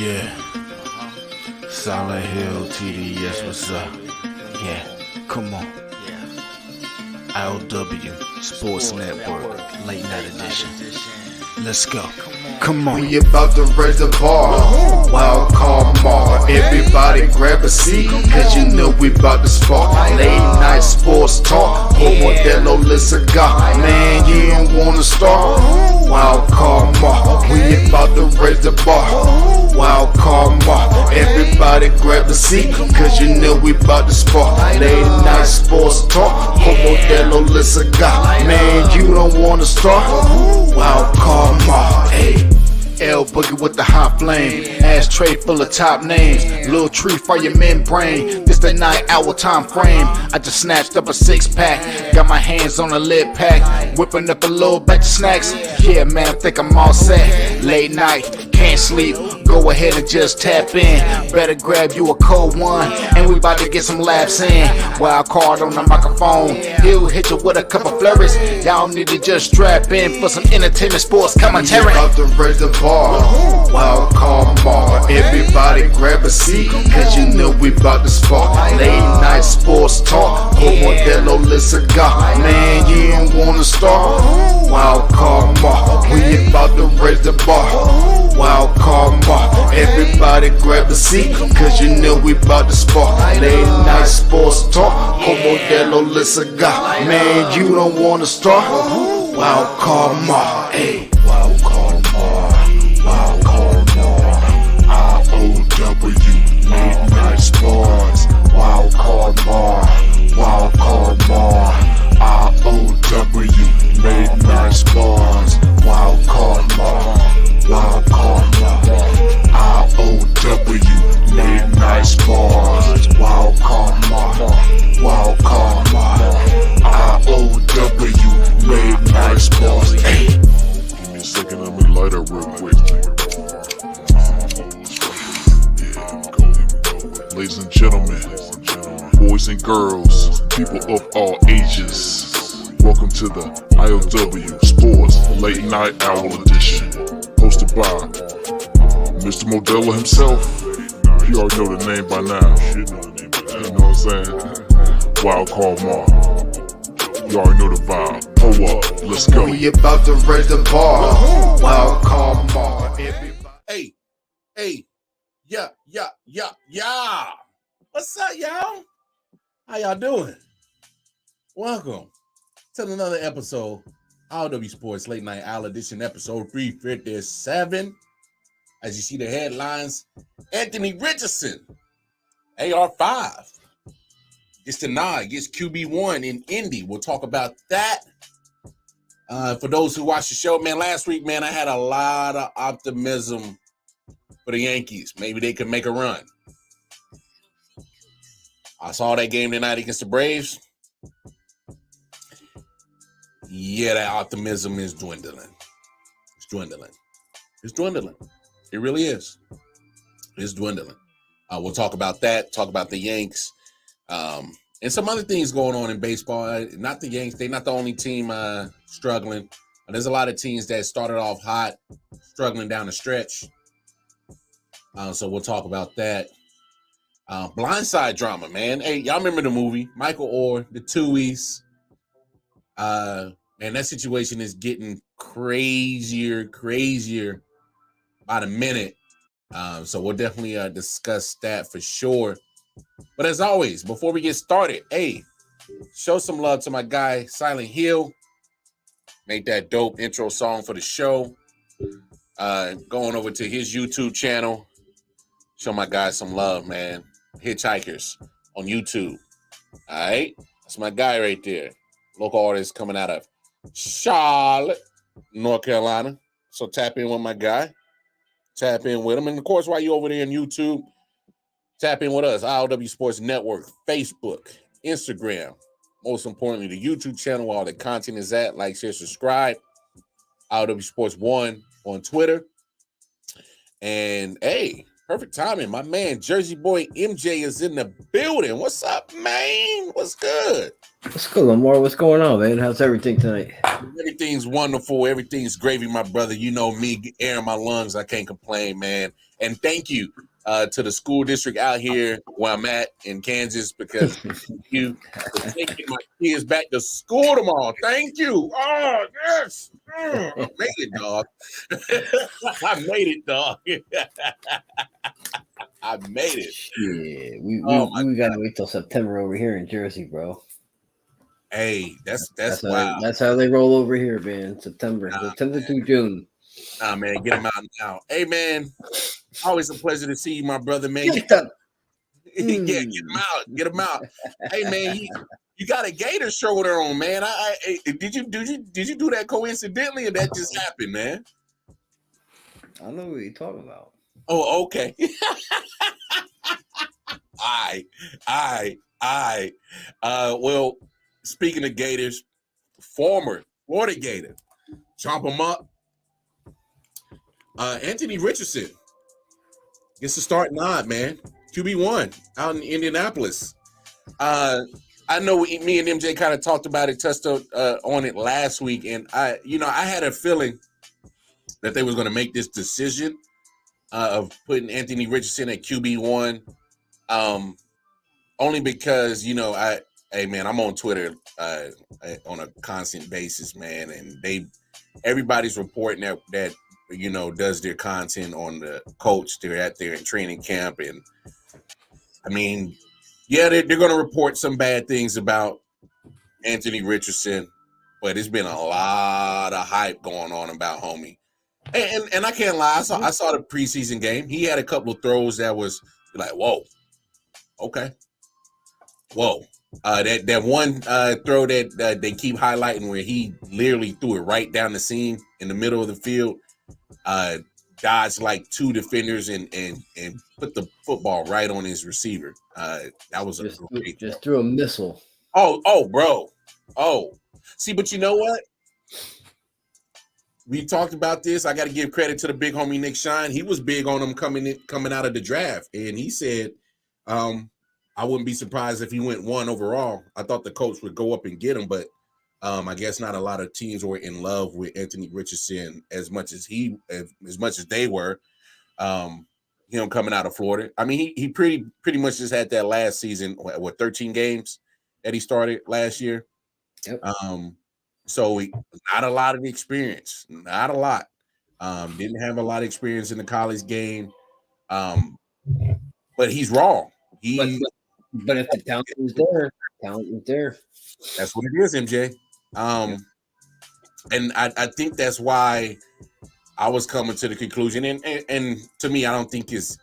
Yeah. Solid Hill TDS, what's up? Yeah, come on. I.O.W. Sports Network, late night edition. Let's go. Come on. We about to raise the bar. Wild card mark. Everybody grab a seat, cause you know we about to spark. Late night sports talk. Modelo Le Cigar. Man, you don't wanna start. Wild card mark. We about to raise the bar. Wild card mark. Everybody grab a seat, cause you know we about to spark. Late night sports talk. Modelo Le Cigar. Man, you don't wanna start. Wild card mark. Hey. L Boogie with the hot flame, ashtray full of top names, little tree for your membrane. This the 9 hour time frame. I just snatched up a 6-pack, got my hands on a lid pack, whipping up a little batch of snacks. Yeah, man, I think I'm all set. Late night, can't sleep. Go ahead and just tap in. Better grab you a cold one, and we about to get some laps in. Wild card on the microphone, he'll hit you with a couple flurries. Y'all need to just strap in for some entertainment sports commentary. We about to raise the bar. Wild card bar. Everybody grab a seat, cause you know we about to spark. Late night sports talk. Modelo Le Cigar. Man, you don't wanna start. Wild card bar. We about to raise the bar. Wild card bar. Everybody grab a seat, cause you know we about to spark. Late night sports talk. Modelo Le Cigar. Man, you don't wanna start. Wild card bar. Hey. Wild card bar. Wild card bar. I.O.W. Late night sports. Wild card bar. Wild card bar. I.O.W. Late night sports. Wild card bar. Wild card bar. I.O.W. Late night sports. Wild card bar. Wild card bar. I.O.W. Late night sports. Hey. Give me a second, let me light up real quick. Ladies and gentlemen, boys and girls, people of all ages, welcome to the I.O.W. Sports Late Night Hour Edition, hosted by Mr. Modelo himself. You already know the name by now. You know what I'm saying? Wild Card Mar. You already know the vibe. Pull up, let's go. We about to raise the bar. Wild card bar. Hey, yeah. What's up, y'all? How y'all doing? Welcome to another episode, I.O.W. Sports Late Night Hour Edition, episode 357. As you see the headlines, Anthony Richardson, AR5, gets the nod, gets QB1 in Indy. We'll talk about that. For those who watched the show, man, last week, man, I had a lot of optimism for the Yankees. Maybe they could make a run. I saw that game tonight against the Braves. Yeah, that optimism is dwindling. It's dwindling. It really is. It's dwindling. We'll talk about that, talk about the Yanks, and some other things going on in baseball. Not the Yanks. They're not the only team struggling. There's a lot of teams that started off hot, struggling down the stretch. So we'll talk about that. Blindside drama, man. Hey, y'all remember the movie? Michael Orr, the Tuohys. Man, that situation is getting crazier by the minute. So we'll definitely discuss that for sure. But as always, before we get started, hey, show some love to my guy, Silent Hill. Made that dope intro song for the show. Going over to his YouTube channel. Show my guy some love, man. Hitchhikers on YouTube. All right? That's my guy right there. Local artist coming out of Charlotte, North Carolina. So tap in with my guy. Tap in with him. And, of course, while you're over there on YouTube, tap in with us. I.O.W. Sports Network, Facebook, Instagram. Most importantly, the YouTube channel where all the content is at. Like, share, subscribe. I.O.W. Sports 1 on Twitter. And, hey, perfect timing. My man, Jersey Boy MJ is in the building. What's up, man? What's good? What's good, Lamar? What's going on, man? How's everything tonight? Everything's wonderful. Everything's gravy, my brother. You know me, air in my lungs. I can't complain, man. And thank you to the school district out here where I'm at in Kansas, because thank you for taking my kids back to school tomorrow. Thank you. Oh, yes. I made it, dog. I made it, dog. I made it. Yeah, we gotta God. wait till September over here in Jersey, bro. Hey, that's how wow. that's how they roll over here, man. September through June. Nah, man, get them out now. Hey, man, always a pleasure to see you, my brother, man. Get the Yeah, get them out. Get them out. Hey, man, you got a Gator shoulder on, man. Did you do that coincidentally, or that just happened, man? I don't know what you're talking about. Oh, okay. Well, speaking of Gators, former Florida Gator, chomp them up. Anthony Richardson gets the start nod, man. QB1 out in Indianapolis. I know me and MJ kind of talked about it, touched on it last week, and I had a feeling that they was going to make this decision of putting Anthony Richardson at QB1, only because I'm on Twitter on a constant basis, man, and everybody's reporting that does their content on the coach. They're out there in training camp, and I mean, yeah, they're going to report some bad things about Anthony Richardson, but it's been a lot of hype going on about homie. And I can't lie, I saw the preseason game. He had a couple of throws that was like, whoa, okay, whoa. That one throw that they keep highlighting where he literally threw it right down the seam in the middle of the field, dodged like two defenders and put the football right on his receiver. That was just threw a missile. Oh, bro. Oh, see, but you know what? We talked about this. I got to give credit to the big homie Nick Shine. He was big on him coming out of the draft, and he said, "I wouldn't be surprised if he went 1 overall." I thought the coach would go up and get him, but I guess not a lot of teams were in love with Anthony Richardson as much as they were. Him coming out of Florida. I mean, he pretty much just had that last season. 13 games that he started last year. Yep. So not a lot of experience, not a lot. Didn't have a lot of experience in the college game. But he's wrong. But if the talent is there, That's what it is, MJ. And I think that's why I was coming to the conclusion, and to me, I don't think it's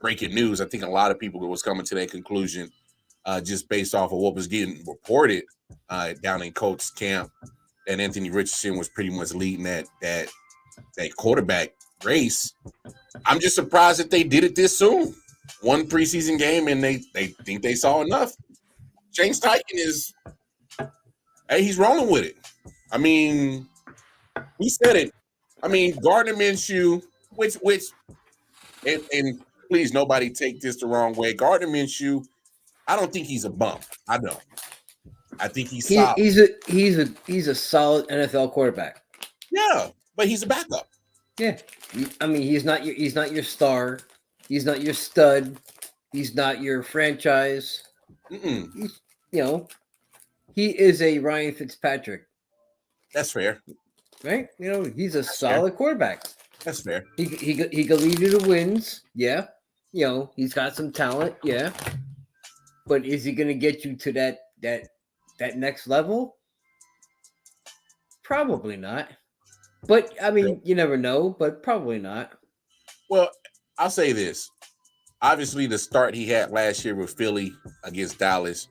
breaking news. I think a lot of people was coming to that conclusion just based off of what was getting reported down in Colts camp, and Anthony Richardson was pretty much leading that quarterback race. I'm just surprised that they did it this soon. One preseason game, and they think they saw enough. James Tyken he's rolling with it. I mean, we said it. I mean, Gardner Minshew, which, and please, nobody take this the wrong way. Gardner Minshew, I don't think he's a bum. I don't. I think he's solid. He's a solid NFL quarterback. Yeah, but he's a backup. Yeah, I mean, he's not your star. He's not your stud. He's not your franchise. He is a Ryan Fitzpatrick. That's fair. Right? He's a solid quarterback. That's fair. He can lead you to wins. Yeah. He's got some talent. Yeah. But is he going to get you to that next level? Probably not. But I mean, you never know. But probably not. Well, I'll say this. Obviously, the start he had last year with Philly against Dallas,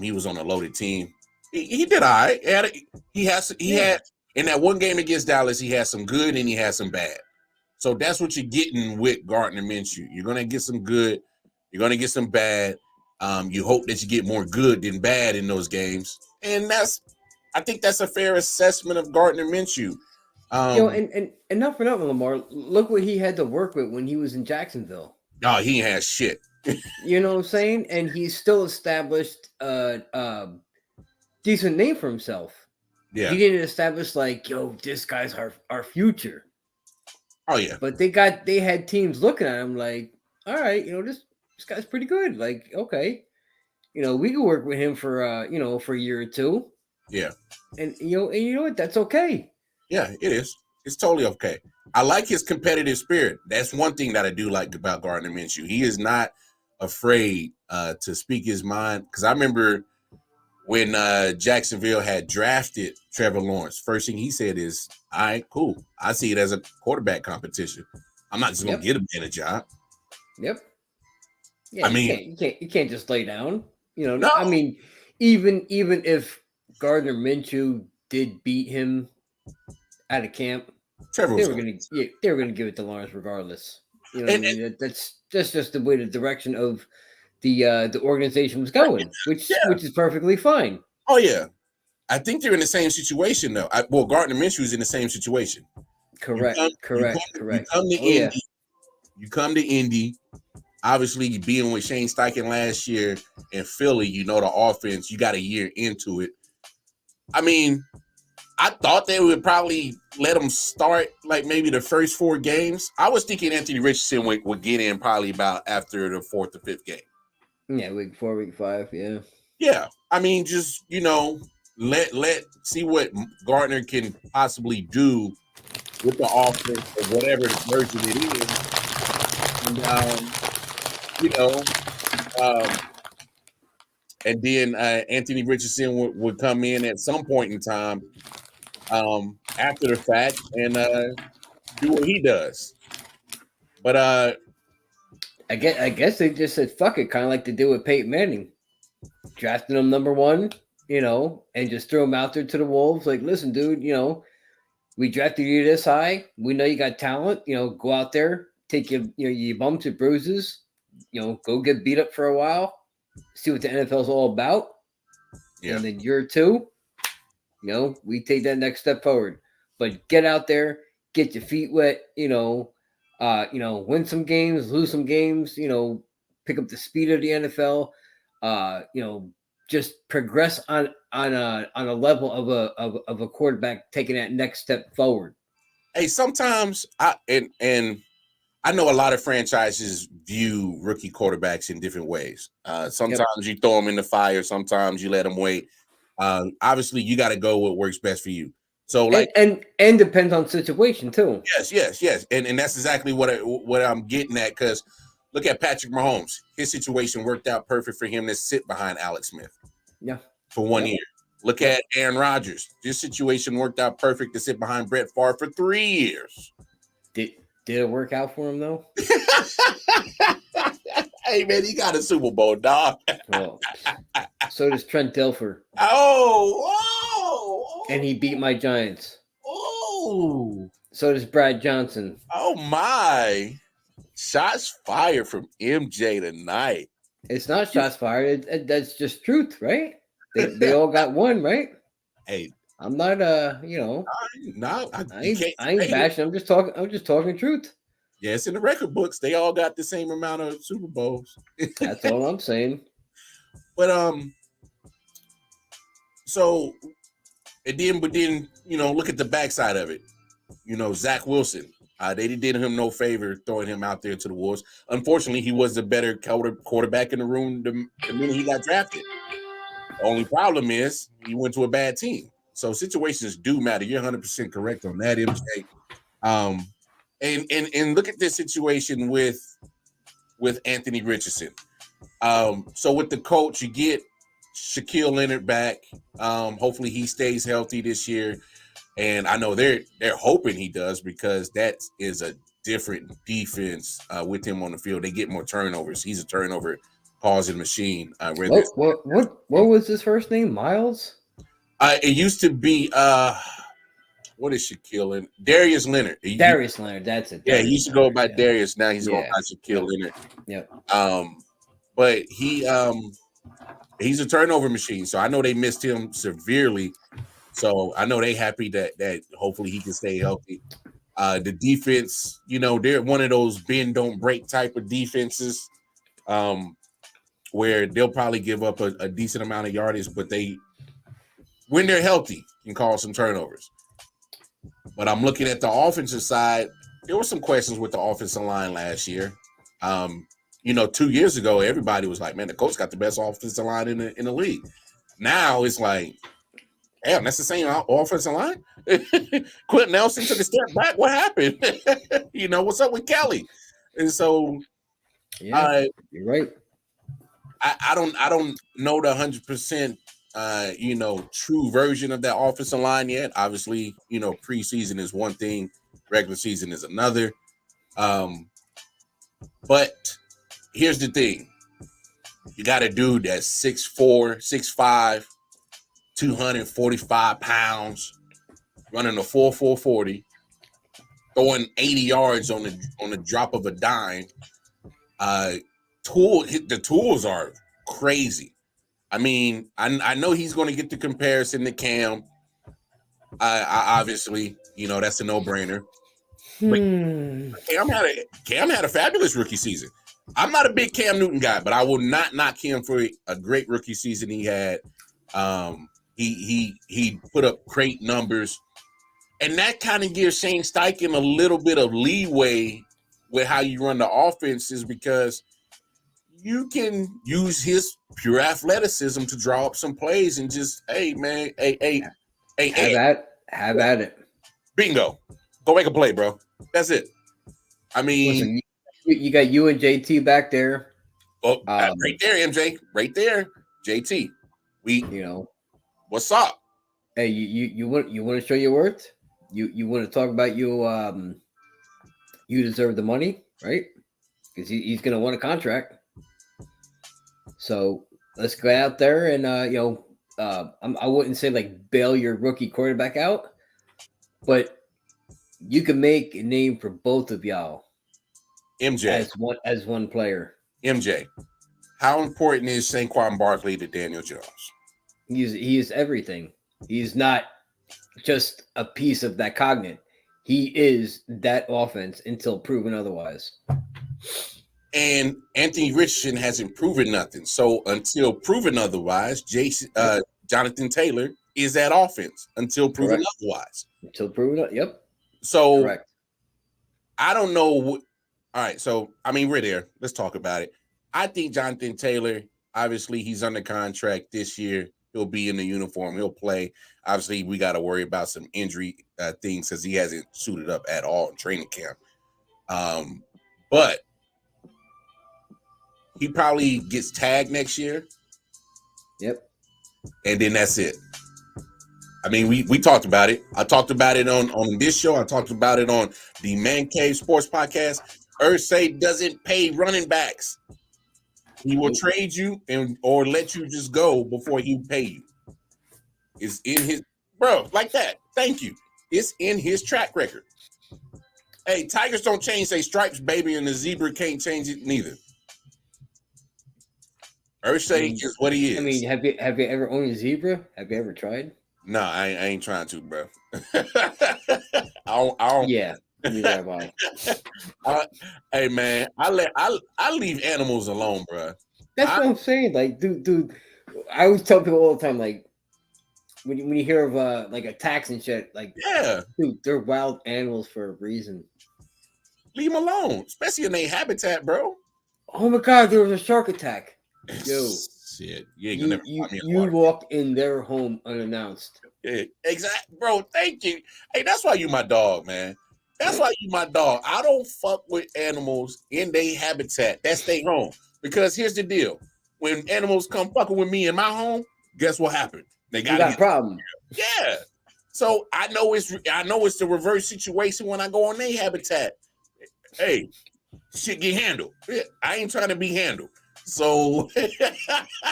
he was on a loaded team. He did all right. He had in that one game against Dallas, he had some good and he had some bad. So that's what you're getting with Gardner Minshew. You're gonna get some good, you're gonna get some bad. You hope that you get more good than bad in those games, and I think that's a fair assessment of Gardner Minshew. And not for nothing, Lamar. Look what he had to work with when he was in Jacksonville. Oh, he has shit. You know what I'm saying? And he's still established decent name for himself. Yeah. He didn't establish like, yo, this guy's our future. Oh yeah. But they had teams looking at him like, all right, this guy's pretty good. Like, okay, we could work with him for for a year or two. Yeah. And you know what? That's okay. Yeah, it is. It's totally okay. I like his competitive spirit. That's one thing that I do like about Gardner Minshew. He is not afraid to speak his mind. Because I remember when Jacksonville had drafted Trevor Lawrence, first thing he said is, all right, cool. I see it as a quarterback competition. I'm not just going to get him in a job. Yep. Yeah, I mean, you can't just lay down. No. I mean, even if Gardner Minshew did beat him out of camp, Trevor they was were gonna give it to Lawrence regardless. You know what I mean? That's just the way the direction of the organization was going, which is perfectly fine. Oh yeah, I think they're in the same situation though. Gardner Minshew is in the same situation. Correct. You come to Indy. You come to Indy. Obviously, being with Shane Steichen last year in Philly, the offense. You got a year into it. I mean, I thought they would probably let him start like maybe the first 4 games. I was thinking Anthony Richardson would get in probably about after the 4th or 5th game. Yeah, week 4, week 5, yeah. Yeah, I mean, just let see what Gardner can possibly do with the offense or whatever version it is, and then Anthony Richardson would come in at some point in time after the fact and do what he does. But I guess they just said fuck it, kind of like they did with Peyton Manning, drafting him number 1, and just threw him out there to the wolves. Like, listen, dude, we drafted you this high. We know you got talent. Go out there, take your bumps and bruises. Go get beat up for a while, see what the NFL's all about. Yeah. And then year 2, we take that next step forward. But get out there, get your feet wet. Win some games, lose some games. Pick up the speed of the NFL. Just progress on a level of a quarterback taking that next step forward. Hey, sometimes I know a lot of franchises view rookie quarterbacks in different ways. Sometimes you throw them in the fire. Sometimes you let them wait. Obviously, you got to go what works best for you. So, like, and depends on situation too. Yes, and that's exactly what I'm getting at. Because look at Patrick Mahomes. His situation worked out perfect for him to sit behind Alex Smith. Yeah, for 1 year. Look at Aaron Rodgers. This situation worked out perfect to sit behind Brett Favre for 3 years. Did it work out for him though? Hey man, he got a Super Bowl, dog. Well, so does Trent Dilfer. Oh, and he beat my Giants. Oh, so does Brad Johnson. Oh my! Shots fired from MJ tonight. It's not shots fired. That's just truth, right? They all got one, right? Hey, I'm not I ain't bashing. I'm just talking truth. Yeah, it's in the record books. They all got the same amount of Super Bowls. That's all I'm saying. But so but then look at the backside of it. Zach Wilson. They did him no favor throwing him out there to the Wolves. Unfortunately, he was the better quarterback in the room the minute he got drafted. The only problem is he went to a bad team. So situations do matter. You're 100% correct on that, MJ. And look at this situation with Anthony Richardson. So with the coach, you get Shaquille Leonard back. Hopefully he stays healthy this year. And I know they're hoping he does because that is a different defense with him on the field. They get more turnovers. He's a turnover causing machine. What was his first name? Miles? It used to be what is Shaquille Leonard? Darius Leonard. Darius Leonard, that's it. He used to go by Darius. Now he's going by Shaquille Leonard. Yep. But he's a turnover machine. So I know they missed him severely. So I know they happy that hopefully he can stay healthy. The defense, they're one of those bend don't break type of defenses, where they'll probably give up a decent amount of yardage, but they when they're healthy, can cause some turnovers. But I'm looking at the offensive side. There were some questions with the offensive line last year. 2 years ago, everybody was like, "Man, the Colts got the best offensive line in the league." Now it's like, damn, that's the same offensive line. Quentin Nelson took a step back. What happened? What's up with Kelly? And so, yeah, you're right. I don't know the 100%, true version of that offensive line yet. Obviously, preseason is one thing, regular season is another. But here's the thing: you got a dude that's 6'4", 6'5", 245 pounds, running a 4.40, throwing 80 yards on the drop of a dime. The tools are crazy. I mean, I know he's going to get the comparison to Cam. I obviously, that's a no-brainer. Cam had a fabulous rookie season. I'm not a big Cam Newton guy, but I will not knock him for a great rookie season he had. He put up great numbers, and that kind of gives Shane Steichen a little bit of leeway with how you run the offenses, because you can use his pure athleticism to draw up some plays and just, have at it. Bingo, go make a play, bro. That's it. I mean, listen, you got you and JT back there. Oh, right there, MJ. Right there, JT. What's up? Hey, you want to show your worth? You want to talk about you deserve the money, right? Because he's going to want a contract. So let's go out there and I wouldn't say like bail your rookie quarterback out, but you can make a name for both of y'all. MJ as one player. MJ, how important is Saquon Barkley to Daniel Jones? He is everything. He's not just a piece of that cognate. He is that offense until proven otherwise. And Anthony Richardson hasn't proven nothing. So until proven otherwise, Jonathan Taylor is that offense until proven otherwise. Until proven, yep. So correct. I don't know. All right. So, I mean, we're there. Let's talk about it. I think Jonathan Taylor, obviously, he's under contract this year. He'll be in the uniform. He'll play. Obviously, we got to worry about some injury things because he hasn't suited up at all in training camp. But he probably gets tagged next year. Yep. And then that's it. I mean, we talked about it. I talked about it on this show. I talked about it on the Man Cave Sports Podcast. Irsay doesn't pay running backs. He will trade you or let you just go before he pay you. It's in his like that. Thank you. It's in his track record. Hey, Tigers don't change their stripes, baby, and the zebra can't change it neither. Irsay is what he is. I mean, have you ever owned a zebra? Have you ever tried? No, I ain't trying to, bro. I don't. Yeah, neither have I. Hey, man, I leave animals alone, bro. That's what I'm saying. Like, dude, I always tell people all the time, like, when you hear of like attacks and shit, like, yeah, dude, they're wild animals for a reason. Leave them alone, especially in their habitat, bro. Oh my God, there was a shark attack. Yo, shit, you walk in their home unannounced. Yeah, exactly, bro. Thank you. Hey, that's why you my dog, man. That's why you my dog. I don't fuck with animals in their habitat. That's their home. Because here's the deal: when animals come fucking with me in my home, guess what happened? They got a problem. Yeah. So I know it's the reverse situation when I go on their habitat. Hey, shit get handled. I ain't trying to be handled. So,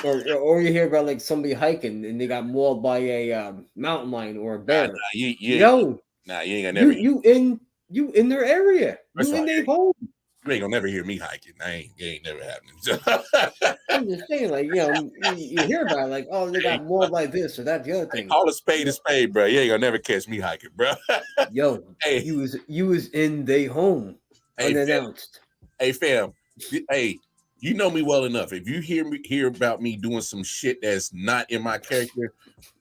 or you hear about like somebody hiking and they got mauled by a mountain lion or a bear. You ain't gonna never. You in their area. You in their home. You ain't gonna never hear me hiking. It ain't never happening. I'm just saying, like, you hear about it, like, oh, they got mauled like this or that, the other thing. Call a spade, bro. You ain't gonna never catch me hiking, bro. Yo, hey, you was in their home unannounced. Hey, fam. Hey. You know me well enough. If you hear about me doing some shit that's not in my character,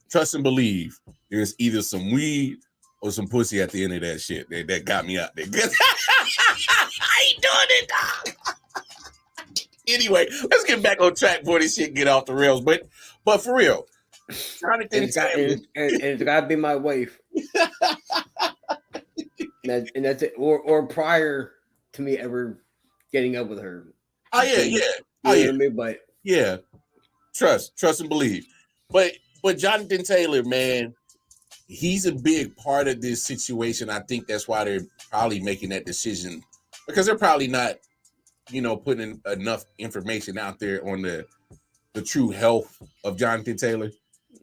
trust and believe there's either some weed or some pussy at the end of that shit that got me out there. I ain't doing it, dog. Anyway, let's get back on track before this shit get off the rails. But for real, Jonathan Taylor, and it's gotta be my wife. and that's it. Or prior to me ever getting up with her. Oh yeah. You know what I mean? But yeah, trust and believe. But Jonathan Taylor, man, he's a big part of this situation. I think that's why they're probably making that decision, because they're probably not, putting enough information out there on the true health of Jonathan Taylor.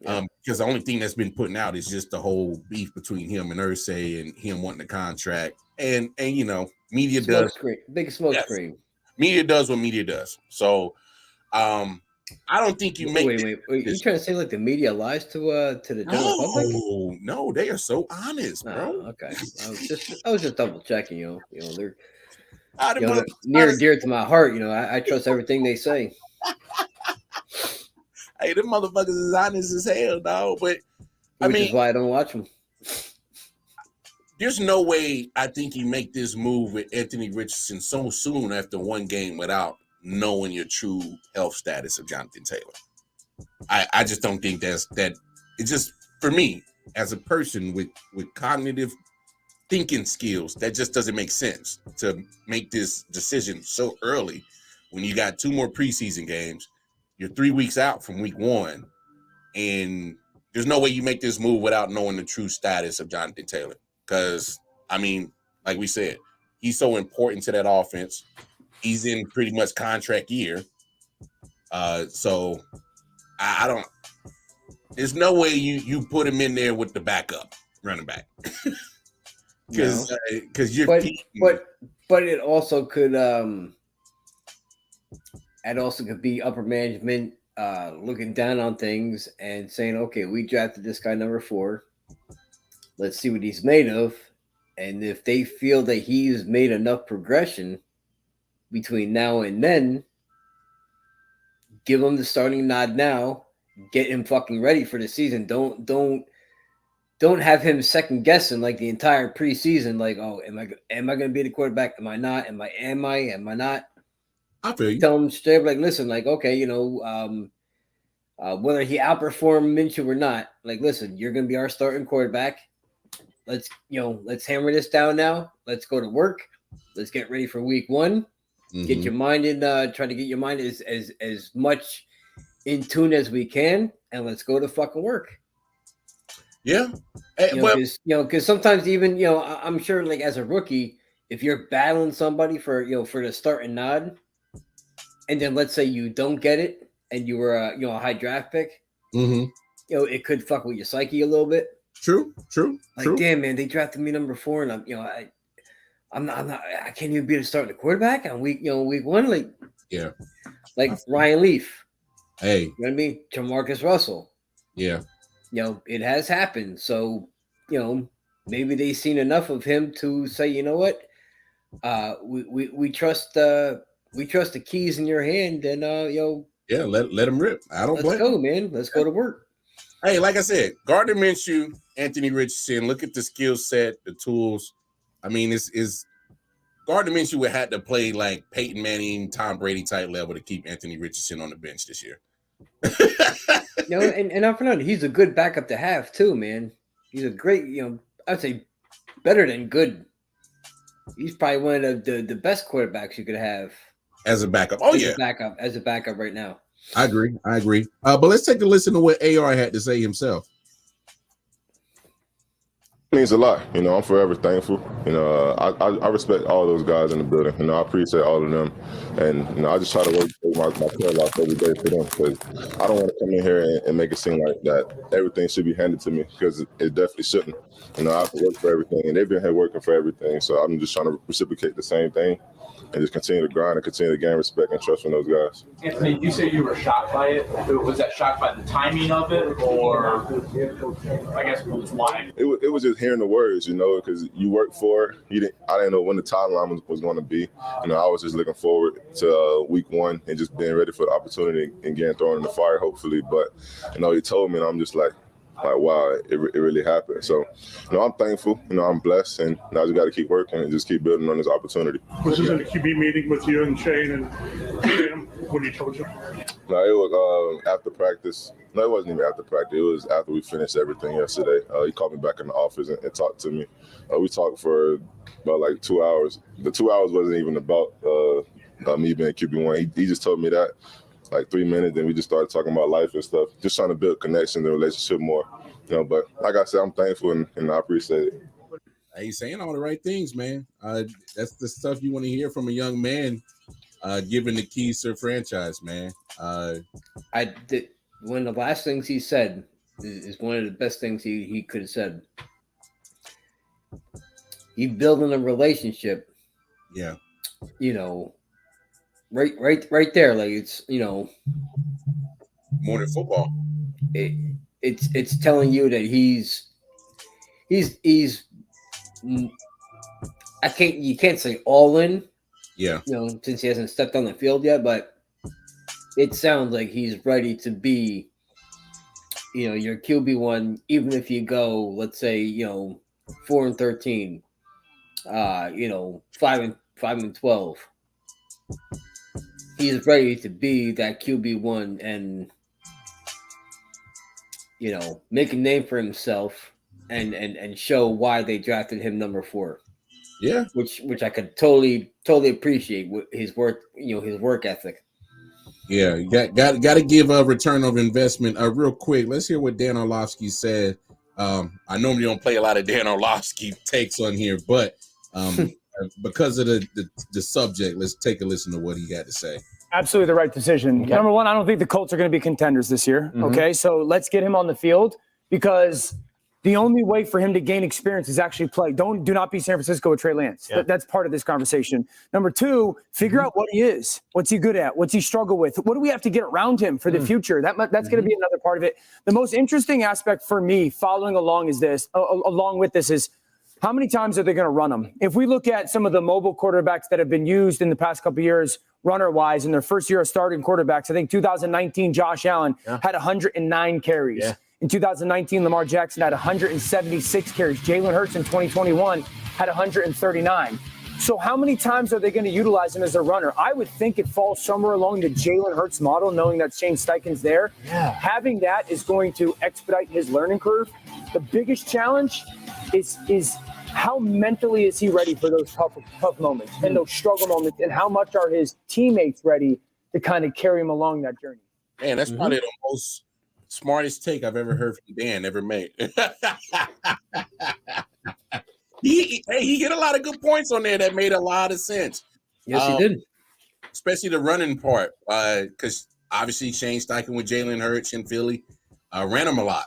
Because the only thing that's been putting out is just the whole beef between him and Irsay and him wanting the contract. And media does big smoke screen. Media does what media does. So I don't think you make wait. You trying to say like the media lies to the general public? No, they are so honest, bro. Okay. I was just double checking, they're near and dear to my heart. I trust everything they say. Hey, them motherfuckers is honest as hell, dog. But Which is why I don't watch them. There's no way I think you make this move with Anthony Richardson so soon after one game without knowing your true health status of Jonathan Taylor. I just don't think that. It's just, for me, as a person with cognitive thinking skills, that just doesn't make sense to make this decision so early when you got 2 more preseason games. You're 3 weeks out from week 1, and there's no way you make this move without knowing the true status of Jonathan Taylor. Because, like we said, he's so important to that offense. He's in pretty much contract year. So I don't. There's no way you put him in there with the backup running back. Because you're. But it also could. It also could be upper management looking down on things and saying, okay, we drafted this guy number 4. Let's see what he's made of. And if they feel that he's made enough progression between now and then, give him the starting nod now. Get him fucking ready for the season. Don't have him second guessing like the entire preseason. Like, oh, am I going to be the quarterback? Am I not? Am I not? I feel you. Tell him straight up, like, listen, like, okay, whether he outperformed Minshew or not, like, listen, you're going to be our starting quarterback. Let's hammer this down now. Let's go to work. Let's get ready for week 1. Mm-hmm. Get your mind in, try to get your mind as much in tune as we can, and let's go to fucking work. Yeah. Because sometimes even, I'm sure, like, as a rookie, if you're battling somebody for the start and nod, and then let's say you don't get it, and you were a high draft pick, mm-hmm. It could fuck with your psyche a little bit. True. Like, damn, man, they drafted me number 4, and I'm not. I can't even be the starting quarterback on week 1. Like, yeah, like Ryan Leaf. Hey, you know what I mean? Jamarcus Russell. Yeah. It has happened. So, maybe they've seen enough of him to say, you know what, we trust the keys in your hand, and yeah, let him rip. I don't blame. Let's go, man. Let's go to work. Hey, like I said, Gardner Minshew, Anthony Richardson. Look at the skill set, the tools. It's Gardner Minshew would have to play like Peyton Manning, Tom Brady type level to keep Anthony Richardson on the bench this year. And I'm Fernando, he's a good backup to have too, man. He's a great, I'd say better than good. He's probably one of the best quarterbacks you could have as a backup. Oh, yeah. As a backup right now. I agree. But let's take a listen to what AR had to say himself. It means a lot. I'm forever thankful. I respect all those guys in the building. I appreciate all of them. And, I just try to work my tail off every day for them, because I don't want to come in here and make it seem like that everything should be handed to me, because it definitely shouldn't. I have to work for everything, and they've been here working for everything. So I'm just trying to reciprocate the same thing and just continue to grind and continue to gain respect and trust from those guys. Anthony, you said you were shocked by it. Was that shocked by the timing of it, or I guess why? It was just hearing the words, because you work for it. I didn't know when the timeline was going to be. I was just looking forward to week 1 and just being ready for the opportunity and getting thrown in the fire, hopefully. But, he told me, and I'm just like, like, wow, it really happened. So, I'm thankful. I'm blessed, and I just got to keep working and just keep building on this opportunity. Was this in a QB meeting with you and Shane and Cam when he told you? No, it was after practice. No, it wasn't even after practice. It was after we finished everything yesterday. He called me back in the office and talked to me. We talked for about like 2 hours. The 2 hours wasn't even about me being QB1. He just told me that like 3 minutes, and we just started talking about life and stuff, just trying to build connection and relationship more. But like I said, I'm thankful and I appreciate it. He's saying all the right things, man. That's the stuff you want to hear from a young man, given the keys to the franchise, man. One of the last things he said is one of the best things he could have said. He building a relationship. Yeah. Right there. Like it's, more than football. It's telling you that he's you can't say all in. Yeah. Since he hasn't stepped on the field yet, but it sounds like he's ready to be, your QB1, even if you go, let's say, 4-13, 5-12. He's ready to be that QB1 and, make a name for himself and show why they drafted him number 4. Yeah. Which I could totally appreciate his work, his work ethic. Yeah, you got to give a return of investment. Real quick, let's hear what Dan Orlovsky said. I normally don't play a lot of Dan Orlovsky takes on here, but because of the subject, let's take a listen to what he got to say. Absolutely the right decision. Okay. Number one, I don't think the Colts are going to be contenders this year. Mm-hmm. Okay, so let's get him on the field because the only way for him to gain experience is actually play. Do not be San Francisco with Trey Lance. Yeah. That's part of this conversation. Number two, figure out what he is. What's he good at? What's he struggle with? What do we have to get around him for the future? That's going to be another part of it. The most interesting aspect for me following along with this is how many times are they going to run him? If we look at some of the mobile quarterbacks that have been used in the past couple of years, runner-wise, in their first year of starting quarterbacks, I think 2019 Josh Allen had 109 carries. Yeah. In 2019, Lamar Jackson had 176 carries. Jalen Hurts in 2021 had 139. So how many times are they going to utilize him as a runner? I would think it falls somewhere along the Jalen Hurts model, knowing that Shane Steichen's there. Yeah. Having that is going to expedite his learning curve. The biggest challenge is how mentally is he ready for those tough moments and those struggle moments, and how much are his teammates ready to kind of carry him along that journey? Man, that's probably the most smartest take I've ever heard from Dan ever made. He hit a lot of good points on there that made a lot of sense. Yes, he did. Especially the running part, because obviously Shane Steichen with Jalen Hurts in Philly ran him a lot.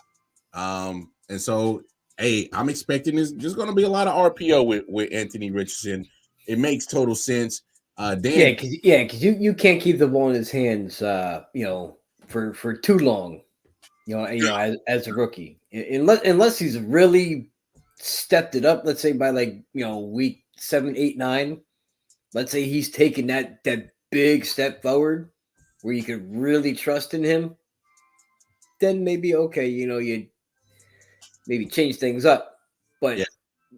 And so, hey, I'm expecting there's going to be a lot of RPO with Anthony Richardson. It makes total sense. Dan, because you can't keep the ball in his hands, for too long. As a rookie, unless he's really stepped it up, let's say by week 7, 8, 9, let's say he's taken that big step forward where you could really trust in him, then maybe you maybe change things up. But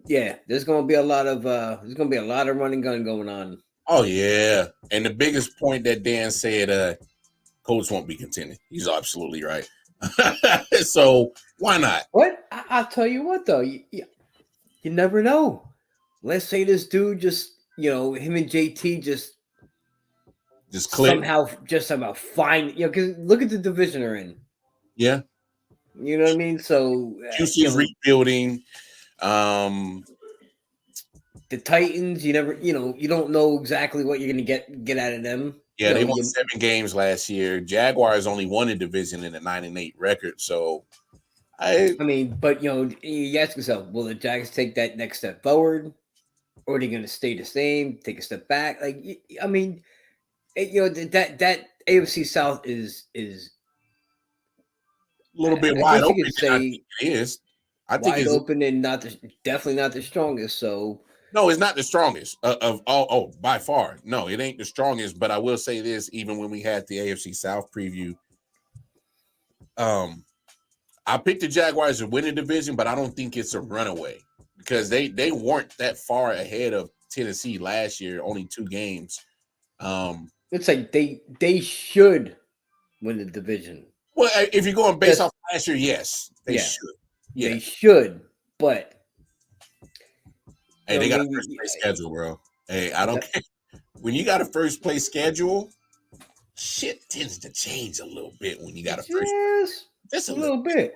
there's gonna be a lot of running gun going on. Oh yeah, and the biggest point that Dan said, Colts won't be contending. He's absolutely right. So why not? What? I'll tell you what though, you never know. Let's say this dude just, him and JT just click. somehow find, because look at the division they're in. Yeah. You know what I mean? So QC is rebuilding. The Titans, you don't know exactly what you're going to get out of them. Yeah, they won 7 games last year. Jaguars only won the division in a 9-8 record. So, but you ask yourself, will the Jags take that next step forward, or are they going to stay the same, take a step back? That AFC South is a little bit wide open. It is. I think wide open and definitely not the strongest. So. No, it's not the strongest of all. Oh, by far. No, it ain't the strongest. But I will say this, even when we had the AFC South preview, I I picked the Jaguars to win the division, but I don't think it's a runaway because they weren't that far ahead of Tennessee last year, only 2 games. It's like they should win the division. Well, if you're going based off last year, yes, they should. Yeah, they should, but hey, they got a first place schedule, bro. Hey, I don't care. When you got a first place schedule, shit tends to change a little bit when you got a first. Just a little bit.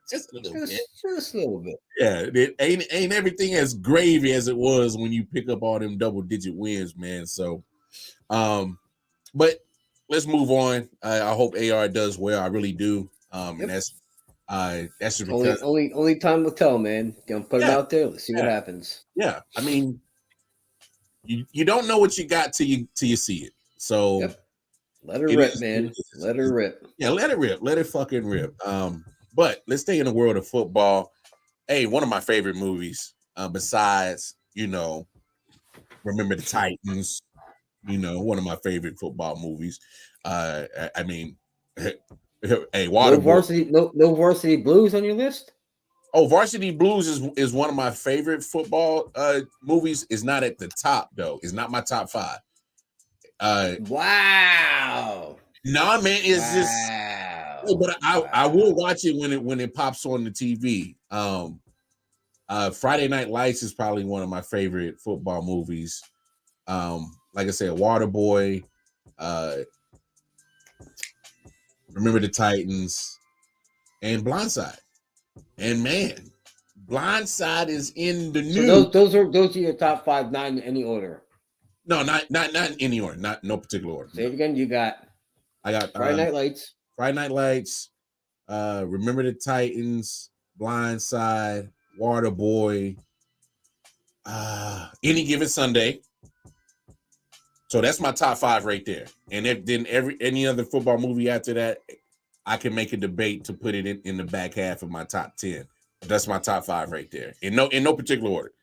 Just a little bit. Just a little bit. Yeah, it ain't everything as gravy as it was when you pick up all them double-digit wins, man. So, but let's move on. I hope AR does well. I really do. And that's just because only time will tell, man. Gonna put it out there. Let's see what happens. Yeah, I mean, you don't know what you got till you see it. So. Let her rip, man. Let her rip. Yeah, let it rip. Let it fucking rip. But let's stay in the world of football. Hey, one of my favorite movies, besides, Remember the Titans, one of my favorite football movies. I mean, hey, no Varsity Blues on your list? Oh, Varsity Blues is one of my favorite football movies. It's not at the top, though. It's not my top 5. Wow. No, man, it's just. But I will watch it when it pops on the TV. Friday Night Lights is probably one of my favorite football movies. Like I said, Waterboy, Remember the Titans, and Blindside. And man, Blindside is in the news. So those are your top 5, not in any order. No, not in any order, not no particular order. Say it again. I got Friday Night Lights. Friday Night Lights, Remember the Titans, Blindside, Waterboy, Any Given Sunday. So that's my top 5 right there. And then any other football movie after that, I can make a debate to put it in the back half of my top 10. But that's my top 5 right there, in no particular order.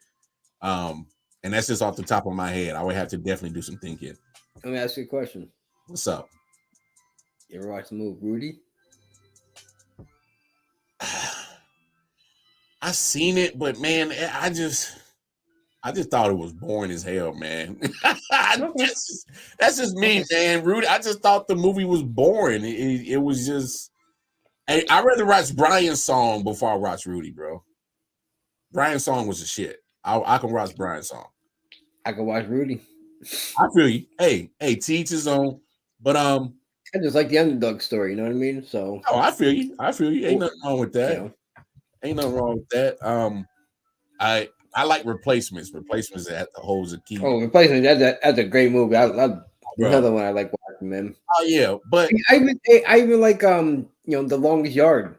And that's just off the top of my head. I would have to definitely do some thinking. Let me ask you a question. What's up? You ever watch the movie Rudy? I seen it, but man, I just thought it was boring as hell, man. That's just me, man. Rudy, I just thought the movie was boring. It was just. Hey, I'd rather watch Brian's song before I watch Rudy, bro. Brian's song was a shit. I can watch Brian's song. I can watch Rudy. I feel you. Hey, teach his own. But I just like the underdog story, you know what I mean? So I feel you. Ain't nothing wrong with that. Ain't nothing wrong with that. I like Replacements. Replacements that holds a key. Oh, Replacements, that's a great movie. Another one I like watching, man. Oh yeah, but I even like The Longest Yard.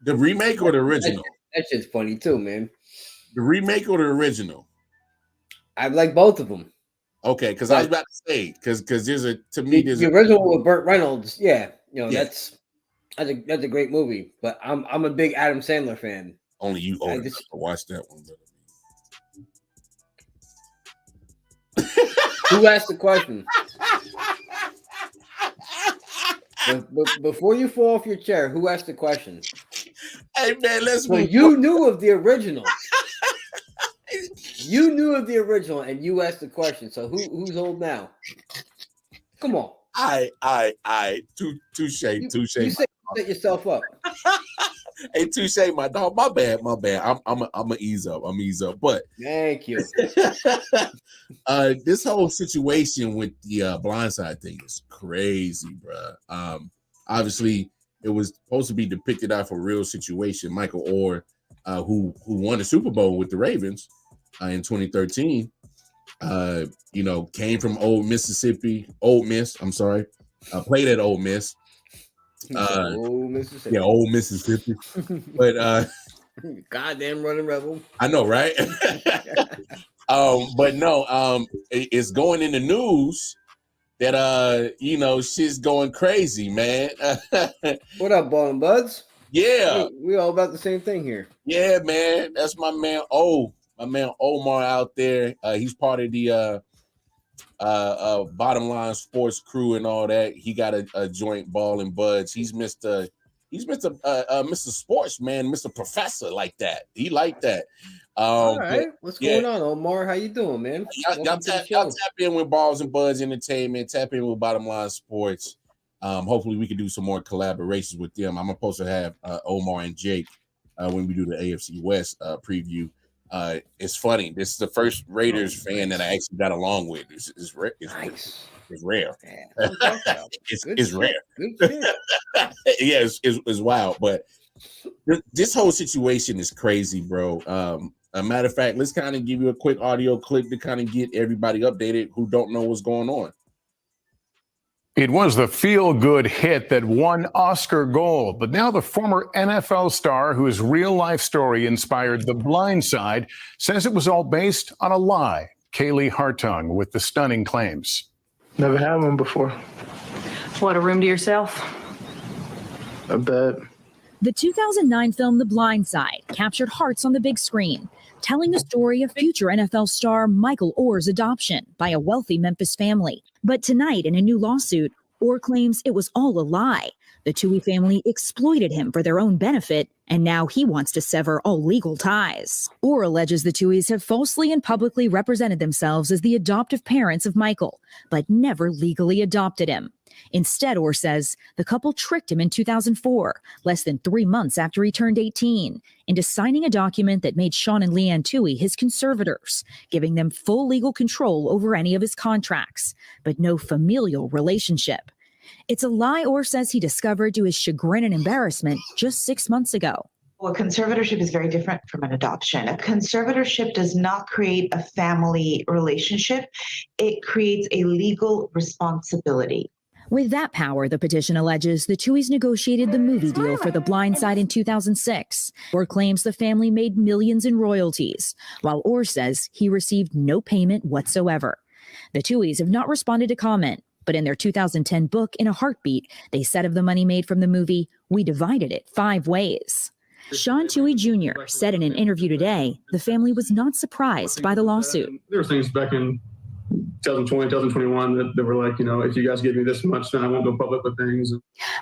The remake or the original? That's just funny too, man. The remake or the original? I like both of them. Okay, because I was about to say because there's the original with Burt Reynolds. Yeah, that's a great movie. But I'm a big Adam Sandler fan. Only you old enough to watch that one. Who asked the question? Before you fall off your chair, who asked the question? Hey man, you knew of the original. You knew of the original, and you asked the question. So who's old now? Come on. Touche. You set yourself up. Hey, touche, my dog. My bad. I'm a ease up. But thank you. This whole situation with the Blindside thing is crazy, bro. Obviously, it was supposed to be depicted off a real situation. Michael Orr, who won the Super Bowl with the Ravens in 2013, came from Old Miss. I'm sorry, played at Old Miss. Old Mississippi. Yeah, Old Mississippi. But goddamn running rebel. I know, right? But no, it's going in the news that shit's going crazy, man. What up, Ball and Buds? Yeah, we all about the same thing here. Yeah, man. That's my man. My man Omar out there. He's part of the Bottom Line Sports crew and all that. He got a joint, Ball and Buds. He's Mr. He's Mr. Sportsman, Mr. Professor like that. He like that. All right, what's going on, Omar? How you doing, man? Y'all tap in with Balls and Buds Entertainment. Tap in with Bottom Line Sports. Hopefully we can do some more collaborations with them. I'm supposed to have Omar and Jake when we do the AFC West preview. It's funny. This is the first Raiders fan that I actually got along with. It's rare. It's rare. It's rare. Yeah, it's wild. But this whole situation is crazy, bro. A matter of fact, let's kind of give you a quick audio clip to kind of get everybody updated who don't know what's going on. It was the feel-good hit that won Oscar Gold, but now the former NFL star whose real-life story inspired The Blind Side says it was all based on a lie. Kaylee Hartung with the stunning claims. Never had one before. What, a room to yourself? A bed. The 2009 film The Blind Side captured hearts on the big screen, telling the story of future NFL star Michael Oher's adoption by a wealthy Memphis family. But tonight, in a new lawsuit, Oher claims it was all a lie. The Tuohy family exploited him for their own benefit, and now he wants to sever all legal ties. Oher alleges the Tuohys have falsely and publicly represented themselves as the adoptive parents of Michael, but never legally adopted him. Instead, Oher says the couple tricked him in 2004, less than 3 months after he turned 18, into signing a document that made Sean and Leanne Tuohy his conservators, giving them full legal control over any of his contracts, but no familial relationship. It's a lie Oher says he discovered to his chagrin and embarrassment just 6 months ago. Well, a conservatorship is very different from an adoption. A conservatorship does not create a family relationship. It creates a legal responsibility. With that power, the petition alleges the Tuohys negotiated the movie deal for The Blind Side in 2006. Oher claims the family made millions in royalties, while Oher says he received no payment whatsoever. The Tuohys have not responded to comment, but in their 2010 book, In a Heartbeat, they said of the money made from the movie, "We divided it 5 ways." Sean Tuohy Jr. said in an interview today the family was not surprised by the lawsuit. There were things back in 2020, 2021 that were like, you know, if you guys give me this much, then I won't go public with things.